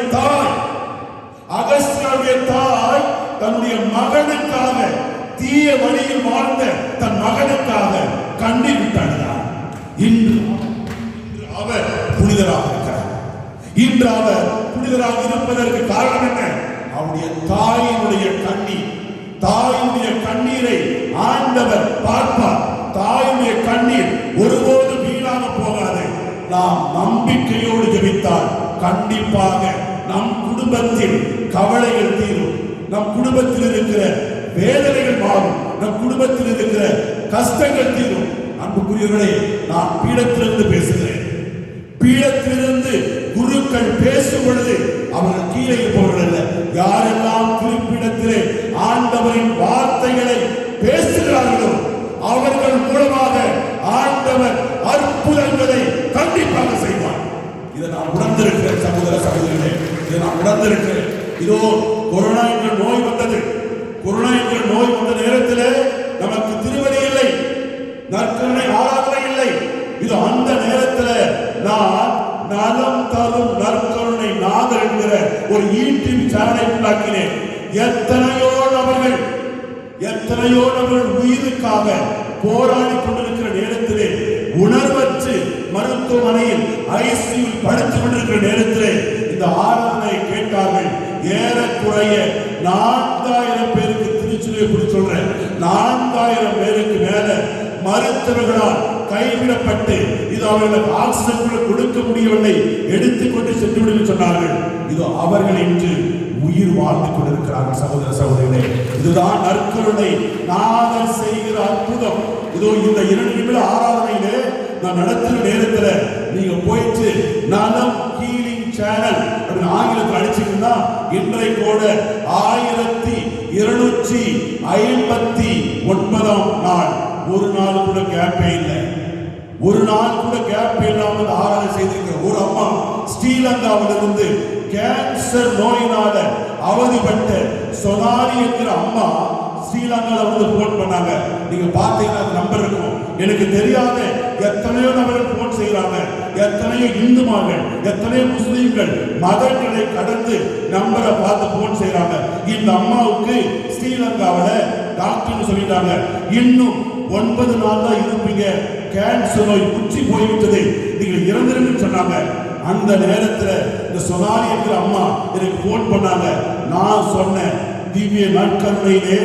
Speaker 1: தாய் தன்னுடைய மகனுக்காக, தீய வழியில் வாழ்ந்த தன் மகனுக்காக கண்ணீர் விட்டு அழுதார். இன்று அவர் புனிதராக இருக்கிறார். இன்று அவர் புனிதராக இருப்பதற்கு காரணம் என்ன? அவருடைய தாயினுடைய கண்ணீரை ஆண்டவர் பார்ப்பார். தாயுடைய கண்ணீர் ஒருபோதும் வீணாக போகாது. நாம் நம்பிக்கையோடு ஜெபித்தால் கண்டிப்பாக நம் குடும்பத்தில் கவலைகள் தீரும், நம் குடும்பத்தில் இருக்கிற வேதனைகள் மாறும், நம் குடும்பத்தில் இருக்கிற கஷ்டங்கள் தீரும். அன்புக்குரியவர்களே, நான் பீடத்திலிருந்து பேசுகிறேன். பீடத்திலிருந்து குருக்கள் பேசும் பொழுது அவர்கள் கீழே இருப்பவர்கள் அல்ல. யாரெல்லாம் திருப்பிடத்திலே ஆண்டவரின் வார்த்தைகளை பேசுகிறார்களோ அவர்கள் மூலமாக ஆண்டவர் அற்புதங்களை கண்டிப்பாக செய்வார். இதை நான் உணர்ந்திருக்கிறேன் சகோதர சகோதரிகளே, இதை நான் உணர்ந்திருக்கிறேன். இதோ கொரோனா என்ற நோய் வந்தது. கொரோனா என்ற நோய் வந்த நேரத்தில் நமக்கு திருவடி இல்லை, நற்கருணை ஆராதனை இல்லை. இது அந்த நேரத்தில் நான் நலம் தரும் நற்கருணை நாதர் என்கிற ஒரு யூடியூப் சேனலை உண்டாக்கினேன். எத்தனையோ
Speaker 3: எத்தனையோ நபர்கள் உயிருக்காக போராடி கொண்டிருக்கிற நேரத்திலே, உணர்வற்று மருத்துவமனையில் ஐசியூவில் படுத்துக் கொண்டிருக்கிற நேரத்திலே இந்த ஆராதனை கேட்டார்கள். ஏறக்குறைய 4000 பேருக்கு, திருச்சியை எப்படி சொல்றேன், 4000 பேருக்கு மேல மருத்துவர்களால் கைவிடப்பட்டு இது அவர்களுக்கு ஆக்சிஜன் கொடுக்க முடியவில்லை, எடுத்துக்கொண்டு சென்று விடுங்கள் சொன்னார்கள். இது அவர்கள் இன்று உயிர் வாழ்ந்து கொண்டிருக்கிறார்கள். சகோதர சகோதரிகளே, இதுதான் நற்கருணை, நாதர் செய்கிற அற்புதம். இதோ இந்த 2 நிமிட ஆராதனையிலே நான் நடத்துகிற நேரத்துல நீங்க போயிட்டு நலம் ஹீலிங் சேனல் அப்படின்னு ஆங்கிலத்தில் அடிச்சீங்கன்னா இன்றைக்கோட 1259ஆம் நாள். ஒரு நாள் கூட கேப்பே இல்லை, ஒரு நாள் கூட கேப் இல்லாமல் ஆராதனை செய்திருக்கிற ஒரு அம்மா ஸ்ரீலங்காவிலிருந்து கேன்சர் நோயினால அவதிப்பட்ட சொனாலி என்கிற அம்மா ஸ்ரீலங்கால வந்து போன் பண்ணாங்க. நீங்க பாத்தீங்கன்னா நம்பர் இருக்கும். எனக்கு தெரியாத எத்தனையோ நபர்கள் போன் செய்யறாங்க, எத்தனையோ இந்துமார்கள், எத்தனையோ முஸ்லீம்கள் மதங்களை கடந்து நம்பரை பார்த்து போன் செய்யறாங்க. இந்த அம்மாவுக்கு ஸ்ரீலங்காவில் டாக்டர் சொல்லிட்டாங்க, இன்னும் 9 நாள் தான் இருப்பீங்க, கேன்சர் நோய் முற்றி போய்விட்டது, நீங்கள் இறந்துருன்னு சொன்னாங்க. அந்த நேரத்தில் இந்த சொனாலி என்கிற அம்மா எனக்கு போன் பண்ணாங்க. நான் சொன்னேன், திவ்ய நற்கருணையிலே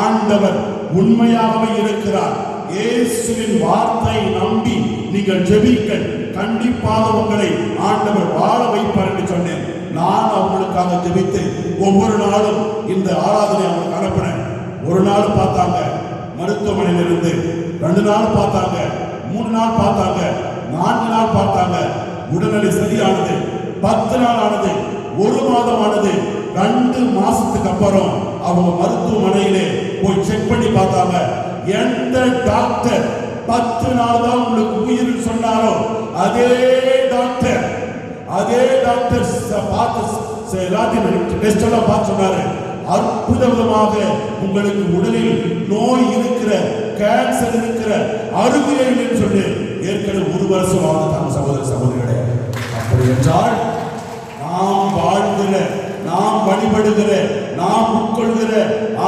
Speaker 3: ஆண்டவர் உண்மையாகவே இருக்கிறார். இயேசுவின் வார்த்தை நம்பி நீங்கள் ஜெபிங்கள், கண்டிப்பாக உங்களை ஆண்டவர் வாழ வைப்பார் என்று சொன்னேன். நான் அவங்களுக்காக ஜெபித்து ஒவ்வொரு நாளும் இந்த ஆராதனை அவங்களுக்கு அனுப்பினேன். ஒரு நாள் பார்த்தாங்க மருத்துவமனையில் இருந்து, 2 நாள் பார்த்தாங்க, 3 நாள் பார்த்தாங்க, 4 நாள் பார்த்தாங்க. உடல்நிலை சரியானது, 10 நாள் ஆனது, 1 மாதம் ஆனது. 2 மாசத்துக்கு அப்புறம் அவங்க மருத்துவமனையிலே போய் செக் பண்ணி பார்த்தாங்க. எந்த டாக்டர் 10 நாள் தான் உங்களுக்கு உயிர் சொன்னாரோ அதே டாக்டர் பார்த்து எல்லாத்தையும் டெஸ்ட் எல்லாம் பார்த்து சொன்னாரு, அற்புதமாக உங்களுக்கு உடலில் நோய் இருக்கிற, கேன்சர் இருக்கிற அறிகுறிகள் சொல்லி ஏற்கனவே 1 வருஷம் ஆகுது. சகோதர சகோதரிகளே, அப்படி என்றால் நாம் வாழ்கிற, நாம் வழிபடுகிற, நாம் உட்கொள்கிற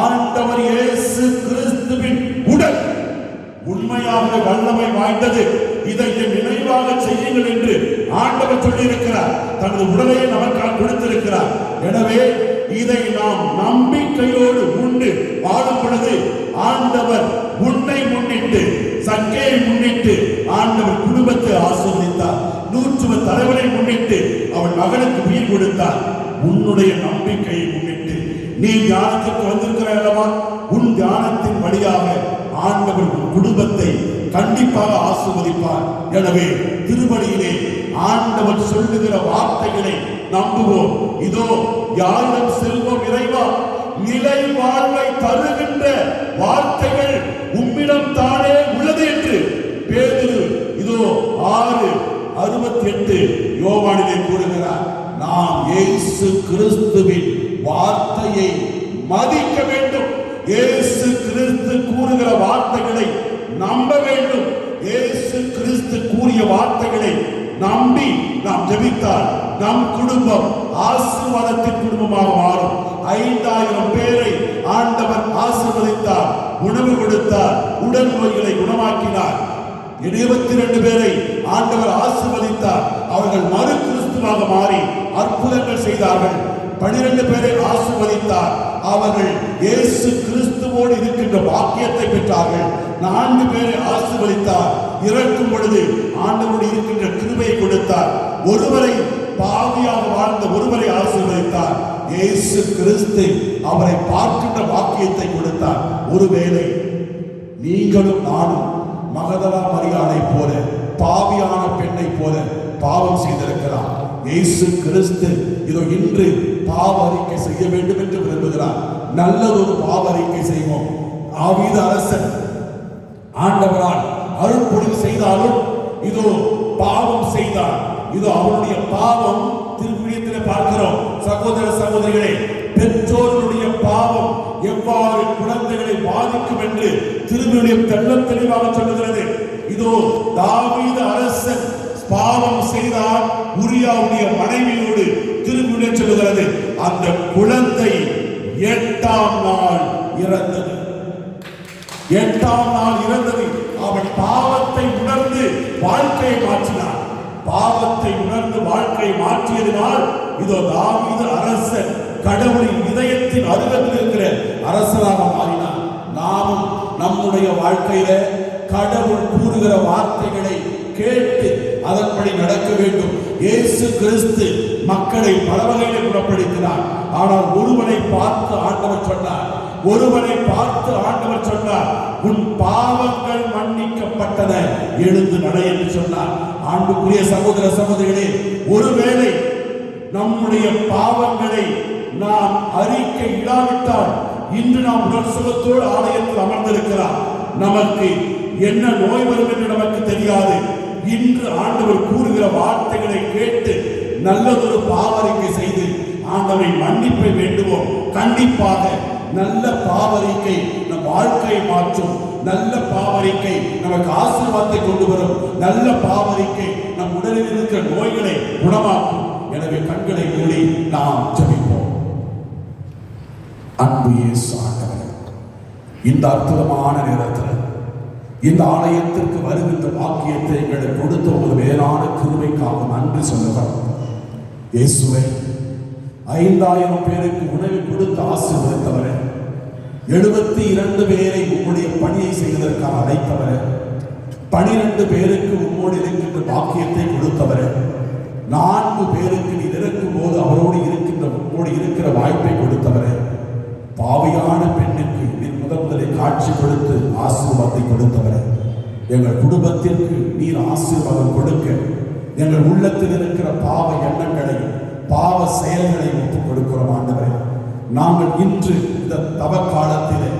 Speaker 3: ஆண்டவர் இயேசு கிறிஸ்துவின் உடல் உண்மையாக வல்லமை வாய்ந்தது. இதை நினைவாக செய்யுங்கள் என்று ஆண்டவர் சொல்லி இருக்கிறார். தனது உடலையை நமக்காக கொடுத்திருக்கிறார். எனவே இதை நாம் நம்பிக்கையோடு உண்டு வாழும் பொழுது ஆண்டவர் உன்னை முன்னிட்டு, சக்கையை முன்னிட்டு ஆண்டவர் குடும்பத்தை ஆசீர்வதித்தார். 100 தலைவனை முன்னிட்டு அவன் மகனுக்கு உயிர் கொடுத்தார். உன்னுடைய நம்பிக்கையை முன்னிட்டு நீ தியானத்திற்கு வந்திருக்கிறாய் அல்லவா, உன் தியானத்தின் வழியாக ஆண்டவர் உன் குடும்பத்தை கண்டிப்பாக ஆசீர்வதிப்பார். எனவே திருவடியிலே ஆண்டவர் சொல்லுகிற வார்த்தைகளை நம்புவோம். இதோ யாரிடம் செல்வோம் இறைவா, நிலை வாழ்வை தருகின்ற வார்த்தைகள் உம்மிடம் தானே உள்ளது என்று பேதுரு இதோ 6:68 யோவானிலே கூறுகிறார். நாம் இயேசு கிறிஸ்துவின் வார்த்தையை மதிக்க வேண்டும். இயேசு கிறிஸ்து கூறுகிற வார்த்தைகளை நம்ப வேண்டும். இயேசு கிறிஸ்து கூறிய வார்த்தைகளை நம்பி நாம் ஜெபித்தால் நம் குடும்பம் ஆசீர்வாதத்தின் குடும்பமாக மாறும். 5000 பேரை ஆண்டவர் ஆசீர்வதித்தார், உணவு கொடுத்தார், உடல் நோய்களை குணமாக்கினார். 22 பேரை ஆண்டவர் ஆசீர்வதித்தார், அவர்கள் மறு கிறிஸ்துவாக மாறி அற்புதங்கள் செய்தார்கள். 12 பேரை ஆசீர்வதித்தார், அவர்கள் இயேசு கிறிஸ்துவோடு இருக்கின்ற வாக்கியத்தை பெற்றார்கள். 4 பேரை ஆசீர்வதித்தார், இறக்கும் பொழுது ஆண்டவரோடு இருக்கின்ற கிருபையை கொடுத்தார். ஒருவரை பாவியாக வாழ்ந்த ஒருவரை ஆசீர்வதித்தார். இயேசு கிறிஸ்து அவரை பார்க்கின்ற வாக்கியத்தை கொடுத்தார். ஒருவேளை நீங்களும் நானும் மகதலா மரியாதை போல, பாவியான பெண்ணை போல பாவம் செய்திருக்கலாம். இயேசு கிறிஸ்து இதோ இன்று பாவ அறிக்கை செய்ய வேண்டும் என்று விரும்புகிறார். நல்லதொரு பாவ அறிக்கை செய்வோம். ஆவீது அரசன் ஆண்டவரால் அருள்பொழிவு செய்தாலும் இதோ பாவம் செய்தார். இதோ அவருடைய பாவம் திருவிழியத்தில் பார்க்கிறோம். சகோதர சகோதரிகளே, பெற்றோருடைய பாவம் எவ்வாறு குழந்தைகளை பாதிக்கும் என்று திருவிழியம் தெள்ளத் தெளிவாக சொல்லுகிறது. இதோ தாவீது அரசன் பாவம் செய்தார், உரியாவுடைய மனைவியோடு திருவிழியம் சொல்லுகிறது. அந்த குழந்தை 8ஆம் நாள் இறந்தது. 8ஆம் நாள் இறந்தது. அவன் பாவத்தை உணர்ந்து வாழ்க்கையை மாற்றினான். பாவத்தை உணர்ந்து வாழ்க்கையை மாற்றியதினால் இதோ தாவீது அரசன், கடவுளின் இதயத்தின் அருகத்தில் இருக்கிற அரசனாக மாறினான். நாமும் நம்முடைய வாழ்க்கையில கடவுள் கூறுகிற வார்த்தைகளை கேட்டு அதன்படி நடக்க வேண்டும். இயேசு கிறிஸ்து மக்களை பல வகையில் குணப்படுத்தினார். ஆனால் ஒருவனை பார்த்து ஆண்டவர் சொன்னார், உன் பாவங்கள் மன்னிக்கப்பட்டன, எழுந்து நட என்று சொன்னார். ஆண்டுக்குரிய சகோதர சகோதரிகளே, ஒருவேளை நம்முடைய பாவங்களை நாம் அறிக்கை இடாவிட்டால் இன்று நாம் உடல் சுகத்தோடு ஆலயத்தில் அமர்ந்திருக்கிறார். நமக்கு என்ன நோய் வரும் என்று நமக்கு தெரியாது. இன்று ஆண்டவர் கூறுகிற வார்த்தைகளை கேட்டு நல்லதொரு பாவரிக்கை செய்து ஆண்டவரை மன்னிப்பை வேண்டுவோம். கண்டிப்பாக நல்ல பாவரிக்கை நம் வாழ்க்கையை மாற்றும். நல்ல பாவரிக்கை நமக்கு ஆசீர்வாதத்தை கொண்டு வரும். நல்ல பாவரிக்கை நம் உடலில் இருக்கிற நோய்களை குணமாக்கும். எனவே கண்களை மூடி நாம் ஜெபிப்போம். அன்பு இயேசு ஆண்டவரே, இந்த அற்புதமான நேரத்தில் இந்த ஆலயத்திற்கு வருகின்ற பாக்கியத்தை எங்களுக்கு கொடுத்த ஒரு மேலான கிருபைக்காக நன்றி சொல்லுகிறோம். இயேசுவே, 5000 பேருக்கு உணவு கொடுத்து ஆசீர்வதித்தவரே, 72 பேரை உம்முடைய பணியை செய்வதற்காக அழைத்தவரே, 12 பேருக்கு உம்மோடு இருக்கின்ற பாக்கியத்தை கொடுத்தவரே, 4 பேருக்கு நீ இருக்கும் போது அவரோடு உம்மோடு இருக்கிற வாய்ப்பை கொடுத்தவரே, பாவியான பெண்ணுக்கு நீ முதலில் காட்சி கொடுத்து ஆசீர்வாதத்தை கொடுத்தவரே, எங்கள் குடும்பத்திற்கு நீர் ஆசீர்வாதம் கொடுக்க எங்கள் உள்ளத்தில் இருக்கிற பாவ எண்ணங்களை பாவ செயல்களை ஒப்புக் கொடுக்கிறோம். ஆண்டவரே, நாங்கள் இன்று இந்த தவ காலத்திலே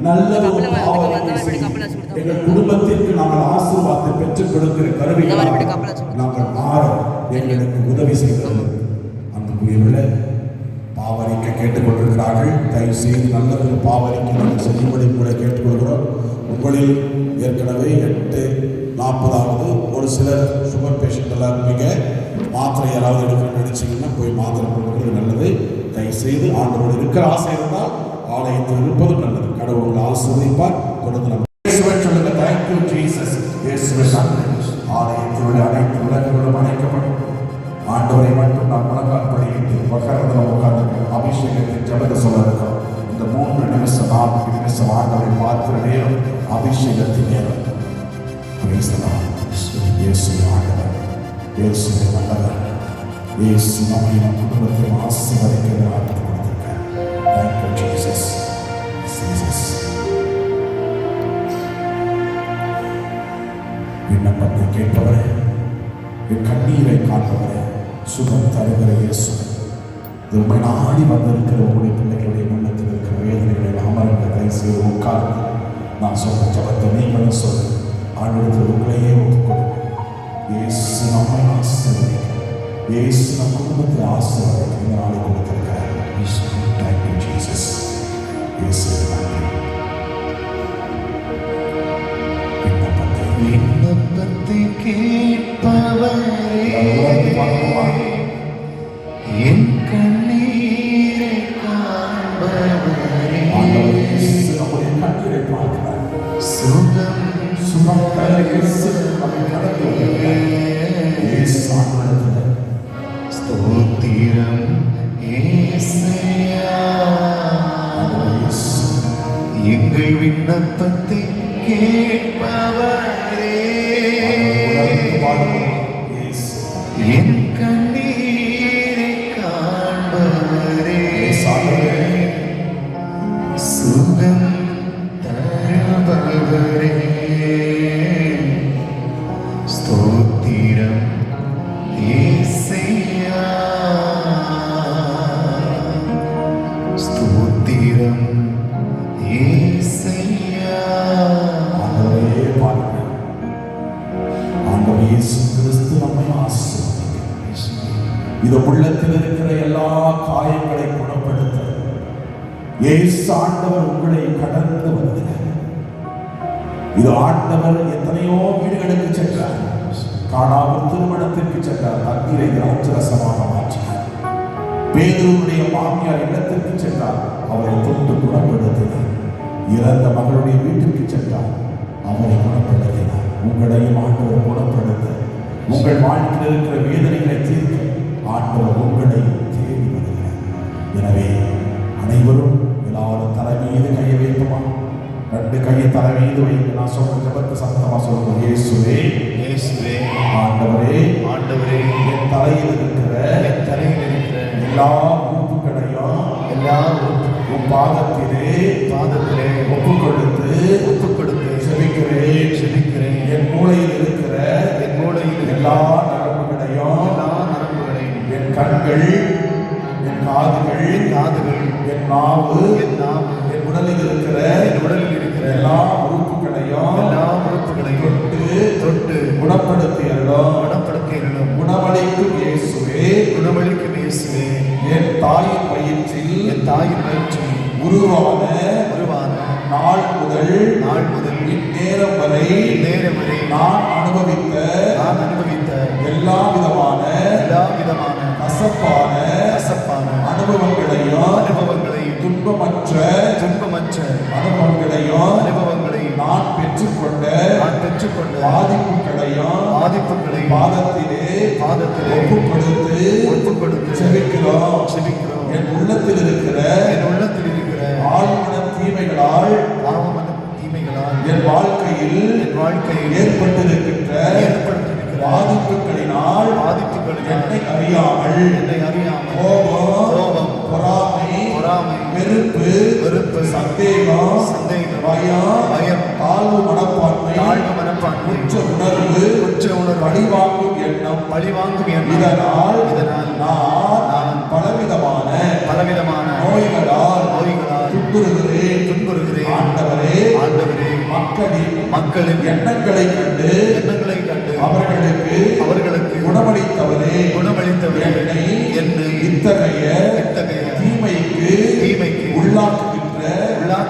Speaker 3: நல்ல ஒரு பாவத்தை செய்து எங்கள் குடும்பத்திற்கு நாங்கள் ஆசீர்வாதத்தை பெற்றுக் கொடுக்கிற கருவிகளாக நாங்கள் மாற எங்களுக்கு உதவி செய்கிறது. அன்புக்குரியவர்களே, பாவரிக்க கேட்டுக்கொண்டிருக்கிறார்கள். தயவு செய்து நல்ல ஒரு பாவரிக்கை நாங்கள் செய்யும்படி கூட கேட்டுக்கொள்கிறோம். உங்களில் ஏற்கனவே 8:40 ஒரு சிலர் சுகர் பேஷண்ட் எல்லாம் இருப்பீங்க. மாத்திரை யாராவது எடுக்கணும்னு நினைச்சீங்கன்னா போய் மாத்திரை கொடுக்கிறது நல்லது. தயவு செய்து ஆண்டவரோடு இருக்கிற ஆசை இருந்தால் ஆலயத்தில் இருப்பதும் நல்லது. கடவுள் ஆசீர்வதிப்பார். தொடர்ந்து நம்ம சொல்லுங்க, தேங்க்யூ ஜீசஸ். இயேசுவே நன்றி. ஆலயத்தினுடைய அனைத்து விளக்குகளும் அணைக்கப்படும். ஆண்டவரை மட்டும் நான் முழங்கால் படிக்கிட்டு உட்கார்ந்து உட்கார்ந்து அபிஷேகத்தின் ஜபத்தை சொல்ல இருக்கோம். இந்த 3 நிமிஷம் 4 நிமிஷம் ஆண்டவரை பார்க்கிற நேரம் அபிஷேகத்தின் நேரம். இயேசு ஆண்டவர், இயேசு நல்லவர், இயேசு நம்மை நம் குடும்பத்தை ஆசீர்வதிக்க கொடுத்திருக்கார். Thank you Jesus. ஜீசஸ் விண்ணப்பத்தை கேட்பவரே, என் கண்ணீரை காண்பவரே, சுகம் தருகிற இயேசு, உண்மை நாடி வந்திருக்கிற உங்களுடைய பிள்ளைகளுடைய உள்ளத்தில் இருக்கிற வேதனைகளை அமர்ந்த தயவு உட்கார்ந்து நான் சொல்ற ஜபத்தை நீங்களும் சொல்லு. ஆண்டவருக்கு உங்களையே ஒப்புக்கொடுங்க. இயேசு நம்மை ஆசீர்வதிக்க, இயேசு நம் குடும்பத்தை ஆசீர்வதிக்க இந்த நாளை கொடுத்திருக்கிறார். Thank you Jesus. இயேசு நன்றி.
Speaker 4: விண்ணப்பத்தை கேட்பவரே, என் கண்ணீரை காண்பவரே,
Speaker 3: கண்ணீரை பார்க்கிறார்.
Speaker 4: சுகம் ஸ்தோத்திரம் ஏசையா, எங்கள் விண்ணப்பத்தை கேட்பவரே, என் கண்ணீரை காண்பவரே, சுகம் தருபவரே, ஸ்தோத்திரம் ஏசையா, ஸ்தோத்திரம் ஏசையா.
Speaker 3: ஆண்டவரே பாருங்க, ஆண்டவர் இயேசு கிறிஸ்து நம்மை ஆசீர்வதிக்கிறார். இது உள்ளத்தில் இருக்கிற எல்லா காயங்களை குணப்படுத்த இயேசு ஆண்டவர் உங்களை கடந்து வருகிறார். இது ஆண்டவர் எத்தனையோ வீடுகளுக்கு சென்றார், காணாமல் திருமணத்திற்கு சென்றார், தண்ணீரை திராட்சரசமாக மாற்றினார். பேதுருவுடைய மாமியார் இல்லத்திற்கு சென்றார், அவரை தொட்டு குணப்படுத்தினார். இறந்த மகளுடைய வீட்டிற்கு சென்றார். அவரை குணப்படுத்தினார். உங்களையும் ஆண்டவர் குணப்படுத்த, உங்கள் வாழ்க்கையில் இருக்கிற வேதனைகளை தீர்க்க ஆண்டவர் உங்களை தேடி வருகிறார். எனவே அனைவரும் எல்லாரும் தலை மீது கையை வைப்போமா? 2 கையை தலை மீது வைத்து நான் சொல்ற ஜெபத்தை சத்தமா சொல்லுவோம். இயேசுவே,
Speaker 4: இயேசுவே,
Speaker 3: ஆண்டவரே,
Speaker 4: ஆண்டவரே,
Speaker 3: என் தலையில் இருக்கிற எல்லா உறுப்புகளையும் உன் பாதத்திலே ஒப்பு கொடுத்து செபிக்கிறேன். என் மூளையில் இருக்கிற எல்லா நரம்புகளையும் என் கண்கள், என் காதுகள், என் நாவு, என் உடலில் இருக்கிற எல்லா உறுப்புகளையும் தொட்டு குணப்படுத்தியருளும். குணமளிக்கும் இயேசுவே, என் தாயின் வயிற்றில் உருவான நாள் முதல் இந்நேரம் வரை நான் அனுபவித்த எல்லா விதமான கசப்பான அனுபவங்களையும் துன்பமற்ற அனுபவங்களையும் நான் பெற்றுக்கொண்ட பாதிப்புகளையும் பாதத்திலே ஒப்புக் கொடுத்து செபிக்கிறோம். என் உள்ளத்தில் இருக்கிற ஆழ்மன தீமைகளால் என் வாழ்க்கையில் ஏற்பட்டிருக்கின்ற பாதிப்புகளினால் என்னை அறியாமல் கோபம், பொறாமை, வெறுப்பு, சந்தேகம், பயம், தாழ்வு மனப்பான்மை, குற்ற உணர்வு, பழிவாங்கும் எண்ணம், இதனால் நான் பலவிதமான நோய்களால் துன்புறுகிறேன். ஆண்டவரே, மக்களின் எண்ணங்களை கண்டு அவர்களுக்கு குணமளித்தவரே, என்னை இத்தகைய தீமைக்கு உள்ளாக்குகின்ற எல்லா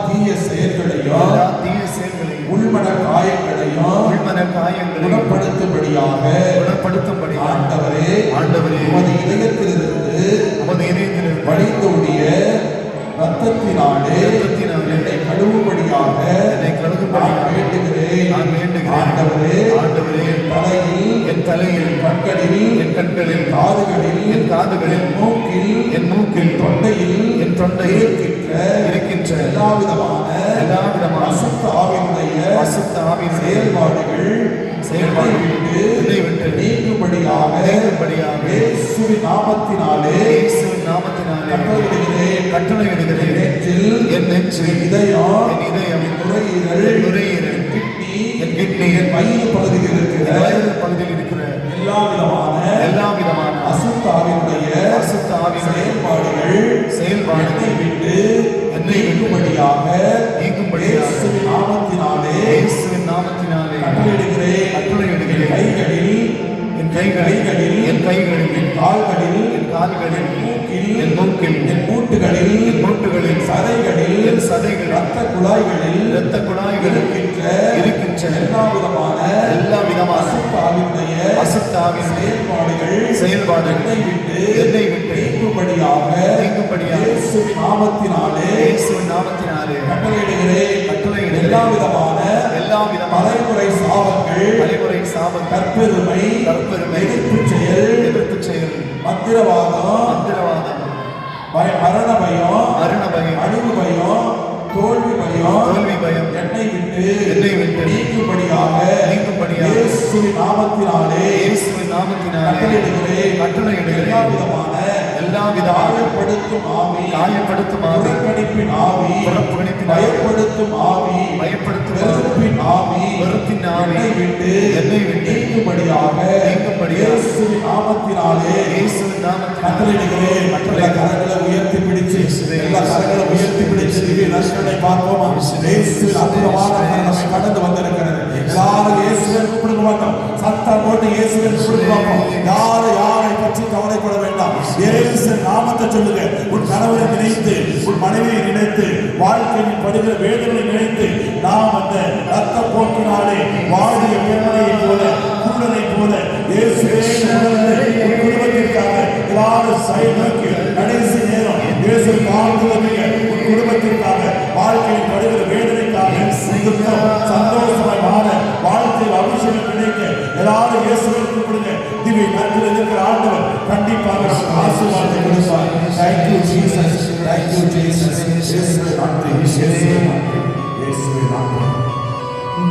Speaker 3: தீய செயல்களையும் உள்மன காயங்களையும் குணப்படுத்தும்படியாக ஆண்டவரே உமது இதயத்திலிருந்து வழிந்தோடிய ரத்தத்தினாலே என்னை கழுவும்படியாக நான் வேண்டுகிறேன். ஆண்டவரே, என் தலையில், என் கண்களில், என் காதுகளில், என் மூக்கில், என் தொண்டையில் இருக்கின்ற எல்லா விதமான அசுத்த ஆவியினுடைய செயல்பாடுகளை விட்டு நீங்கும்படியாக இயேசுவின் நாமத்தினாலே கட்டளையிடுகிறேன். என் நெஞ்சில், இதயம், நுரையீரல், என் கிட்னி, என் வயிறு பகுதியில் இருக்கிற எல்லா விதமான அசுத்த ஆவியினுடைய செயல்பாடுகளை விட்டு நீங்கும்படியாக இயேசுவின் நாமத்தினாலே கட்டளையிடுகிறேன். என் கைகளில், என் கால்களில், என் மூக்கில், என் மூட்டுகளில், சதைகளில், இரத்த குழாய்களில் இருக்கின்ற எல்லா விதமான அசுத்த ஆவியினுடைய செயல்பாடுகளை விட்டு நீங்கும்படியாக இயேசுவின் நாமத்தினாலே கட்டளையிடுகிறேன். எல்லா விதமான தலைமுறை சாபங்கள், கற்பெருமை, எதிர்ப்பு செயல், மந்திரவாதம், மரண பயம், அழிவு பயம், தோல்வி பயம் என்னை விட்டு நீங்கும்படியாக இயேசுவின் நாமத்தினாலே கட்டளையிடுகிறேன். எல்லா விதமான காயப்படுத்தும் ஆவி, புறக்கணிப்பின் ஆவி, பயப்படுத்தும் ஆவி, வெறுப்பின் ஆவி என்னை விட்டு நீங்கும்படியாக இயேசுவின் நாமத்தினாலே கட்டளையிடுகிறேன். எல்லா கரங்களை உயர்த்தி பிடிச்சு நஷ்டனை பார்ப்போமா? இயேசுவின் அற்புதமான நம்மை கடந்து வந்திருக்கிறது. எல்லாரும் இயேசுவை கூப்பிடுங்க மாட்டோம், சத்தம் போட்டு இயேசுவை கூப்பிடுங்க பார்ப்போம். யாரை பற்றி கவலைப்பட வேண்டாம். இயேசு நாமத்தை சொல்லுங்க. உன் கணவரை நினைத்து, உன் மனைவியை நினைத்து, வாழ்க்கையில் படுகிற வேதனை நினைத்து, நாம் அந்த ரத்த போக்கினாலே வாடிய பெண்மணியை போல, குருடனை போல இயேசுவே உன் குடும்பத்திற்காக எல்லாரும் கடைசி நேரம் இயேசு வாழ்ந்து உன் குடும்பத்திற்காக இயேசுவே நன்றி, இயேசுவே நன்றி, இயேசுவே நன்றி.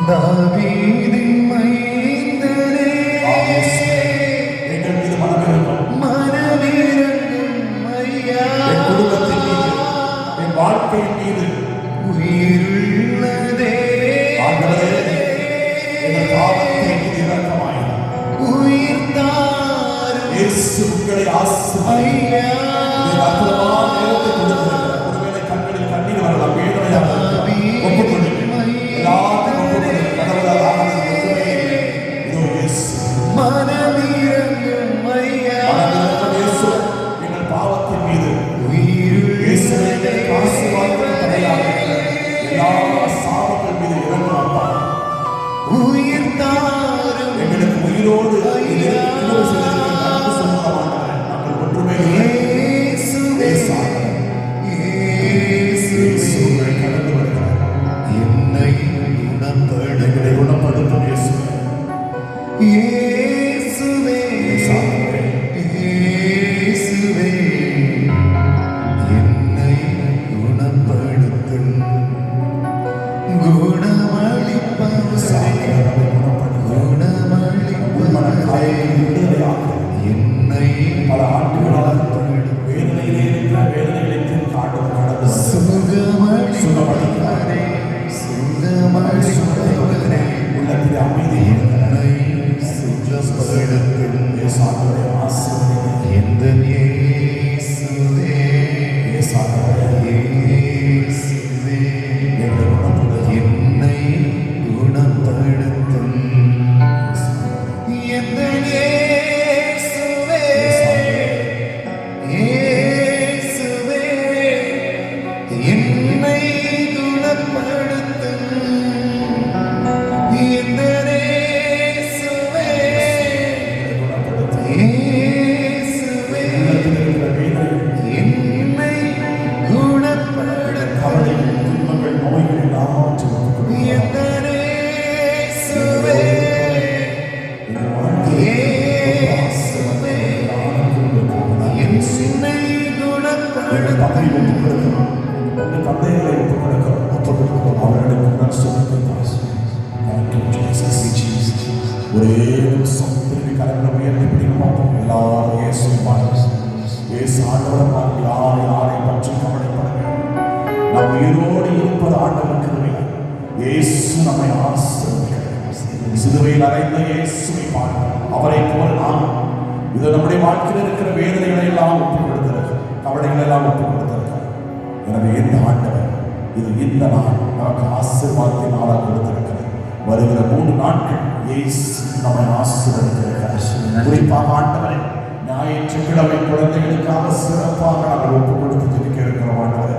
Speaker 4: தாவீதின் மைந்தனே,
Speaker 3: எங்கள் மீது மனமிரங்கும்.
Speaker 4: மனமிரங்கும் ஐயா.
Speaker 3: என் குடும்பத்தின் மீது, என் வாழ்க்கையின் மீது
Speaker 4: உயிருள்ளதே,
Speaker 3: ஆண்டவரே, எங்கள் பாவத்தின் மீது இரக்கமாயிரும்.
Speaker 4: உயிர் தாரும்
Speaker 3: இயேசு உங்களை ஆசீர்வதிப்பார்.
Speaker 4: ஐயா.
Speaker 3: இந்த அற்புதமான நேரத்தை கொடுத்திருக்கிறார். ஒருவேளை கண்களில் கண்ணீர் வரலாம், வேதனையாக இருக்கலாம். ஒப்புக்கொள்ளுங்கள். எல்லாத்தையும் ஒப்புக்கொள்ளுங்கள். கடவுளால் ஆனது ஒன்றுமே இல்லை. இதோ இயேசு.
Speaker 4: மனமிரங்கும் ஐயா.
Speaker 3: மனமிரங்கும் இயேசு, எங்கள் பாவத்தின் மீது
Speaker 4: உயிருள்ளதே,
Speaker 3: இயேசுவே எங்களுக்கு ஆசீர்வாதத்தின் தடையாக இருக்கிற எல்லா சாபங்கள் மீது இறங்கும் அப்பா.
Speaker 4: உயிர் தாரும்
Speaker 3: எங்களுக்கு உயிரோடு கிருபை செய்திருக்கிற நன்மை சொந்தம் ஆண்டவரே. நாங்கள் ஒன்றுமே இல்லை.
Speaker 4: இயேசுவே,
Speaker 3: இயேசு உங்களை கடந்து வருகிறார்.
Speaker 4: என்னை குணப்படுத்த
Speaker 3: எங்களை குணப்படுத்தும் இயேசுவே.
Speaker 4: இயேசுவே,
Speaker 3: இயேசுவே.
Speaker 4: இயேசுவே, என்னை குணப்படுத்தும் குணமளிப்பவரே, குணமளிப்பவரே, என்னை
Speaker 3: பல ஆண்டுகளாக வேதனையிலே இருக்கிற வேதனைகளுக்கு காட்டும் கடந்து
Speaker 4: சுகமளிப்பவரே, சுகமளிப்பவரே,
Speaker 3: உள்ளத்தில் அமைதி
Speaker 4: என்னை சுகப்படுத்தும்
Speaker 3: இயேசுவே ஆசீர்வதிங்க.
Speaker 4: எந்த இயேசுவே,
Speaker 3: இயேசுவே
Speaker 4: இயேசுவே,
Speaker 3: எங்களை குணப்படுத்தும்.
Speaker 4: என்னை குணப்படுத்தும் எந்த இயேசுவே, இயேசுவே, என்னை குணப்படுத்தும் எந்த இயேசுவே, இயேசுவே,
Speaker 3: உள்ளத்தில் இருக்கிற வேதனை,
Speaker 4: என்னை குணப்படுத்தும்
Speaker 3: கவலைகள், துன்பங்கள், நோய்கள் எல்லாவற்றையும் ஒப்புக்கொடுக்கிறோம்.
Speaker 4: எந்த இயேசுவே,
Speaker 3: எங்கள் வாழ்க்கையில்
Speaker 4: இயேசுவே, என்னை
Speaker 3: எங்கள் தந்தை
Speaker 4: குணப்படுத்தும்
Speaker 3: ஒப்புக் கொடுக்கிறோம். எங்கள் தந்தைகளை ஒப்புக் கொடுக்கிறோம். அவர்களுக்கு உடல் சுகத்தை தாரும். Thank you, Jesus. ஒரே நிமிஷம் திரும்பி கரங்களை உயர்த்தி பிடிக்கும். எல்லாரும் இயேசு பாருங்க. இயேசு ஆண்டவர் பாருங்க. யாரை பற்றி கவலைப்படுங்க. நாம் உயிரோடு இருப்பது ஆண்டவர் கிருபை. இயேசு நம்மை ஆசீர்வதிக்கிறார். சிலுவையில் அறைந்த இயேசுவை பாருங்க. அவரை போல நாம் இது நம்முடைய வாழ்க்கையில் இருக்கிற வேதனைகளை எல்லாம் ஒப்புக் கொடுத்திருக்கிறோம். கவலைகளை எல்லாம் ஒப்புக் கொடுத்திருக்கிறோம். எனவே இந்த ஆண்டவர் இது இந்த நாள் நமக்கு ஆசீர்வாதத்தை நாளாக கொடுத்திருக்கிறது. வருகிற 3 நாட்கள் இயேசு நம்மை ஆசீர்வதிக்கிறார். குறிப்பாக ஆண்டவரை ஞாயிற்றுக்கிழமை குழந்தைகளுக்காக சிறப்பாக நாங்கள் ஒப்புக் கொடுத்து ஜெபிக்க இருக்கிறோம். ஆண்டவரே,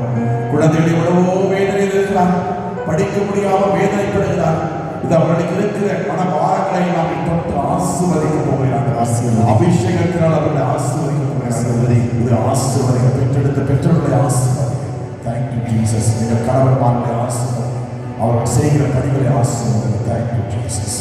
Speaker 3: குழந்தைகள் எவ்வளவோ வேதனையில் இருக்கிறார்கள், படிக்க முடியாமல் வேதனைப்படுகிறார்கள். இது அவர்களுக்கு இருக்கிற மனபாரங்களை நாம் தொட்டு ஆசீர்வதிக்க போகிறார்கள். அபிஷேகத்தினால் அவர்களை ஆசீர்வதிக்க போகிறார்கள். இது ஆசீர்வதிக்க பெற்றெடுத்த பெற்றோர்களை ஆசீர்வதிக்க. Thank you Jesus. எங்கள் கணவன்மார்களை ஆசீர்வதிக்க, அவர்கள் செய்கிற பணிகளை ஆசீர்வதிக்க. Thank you Jesus.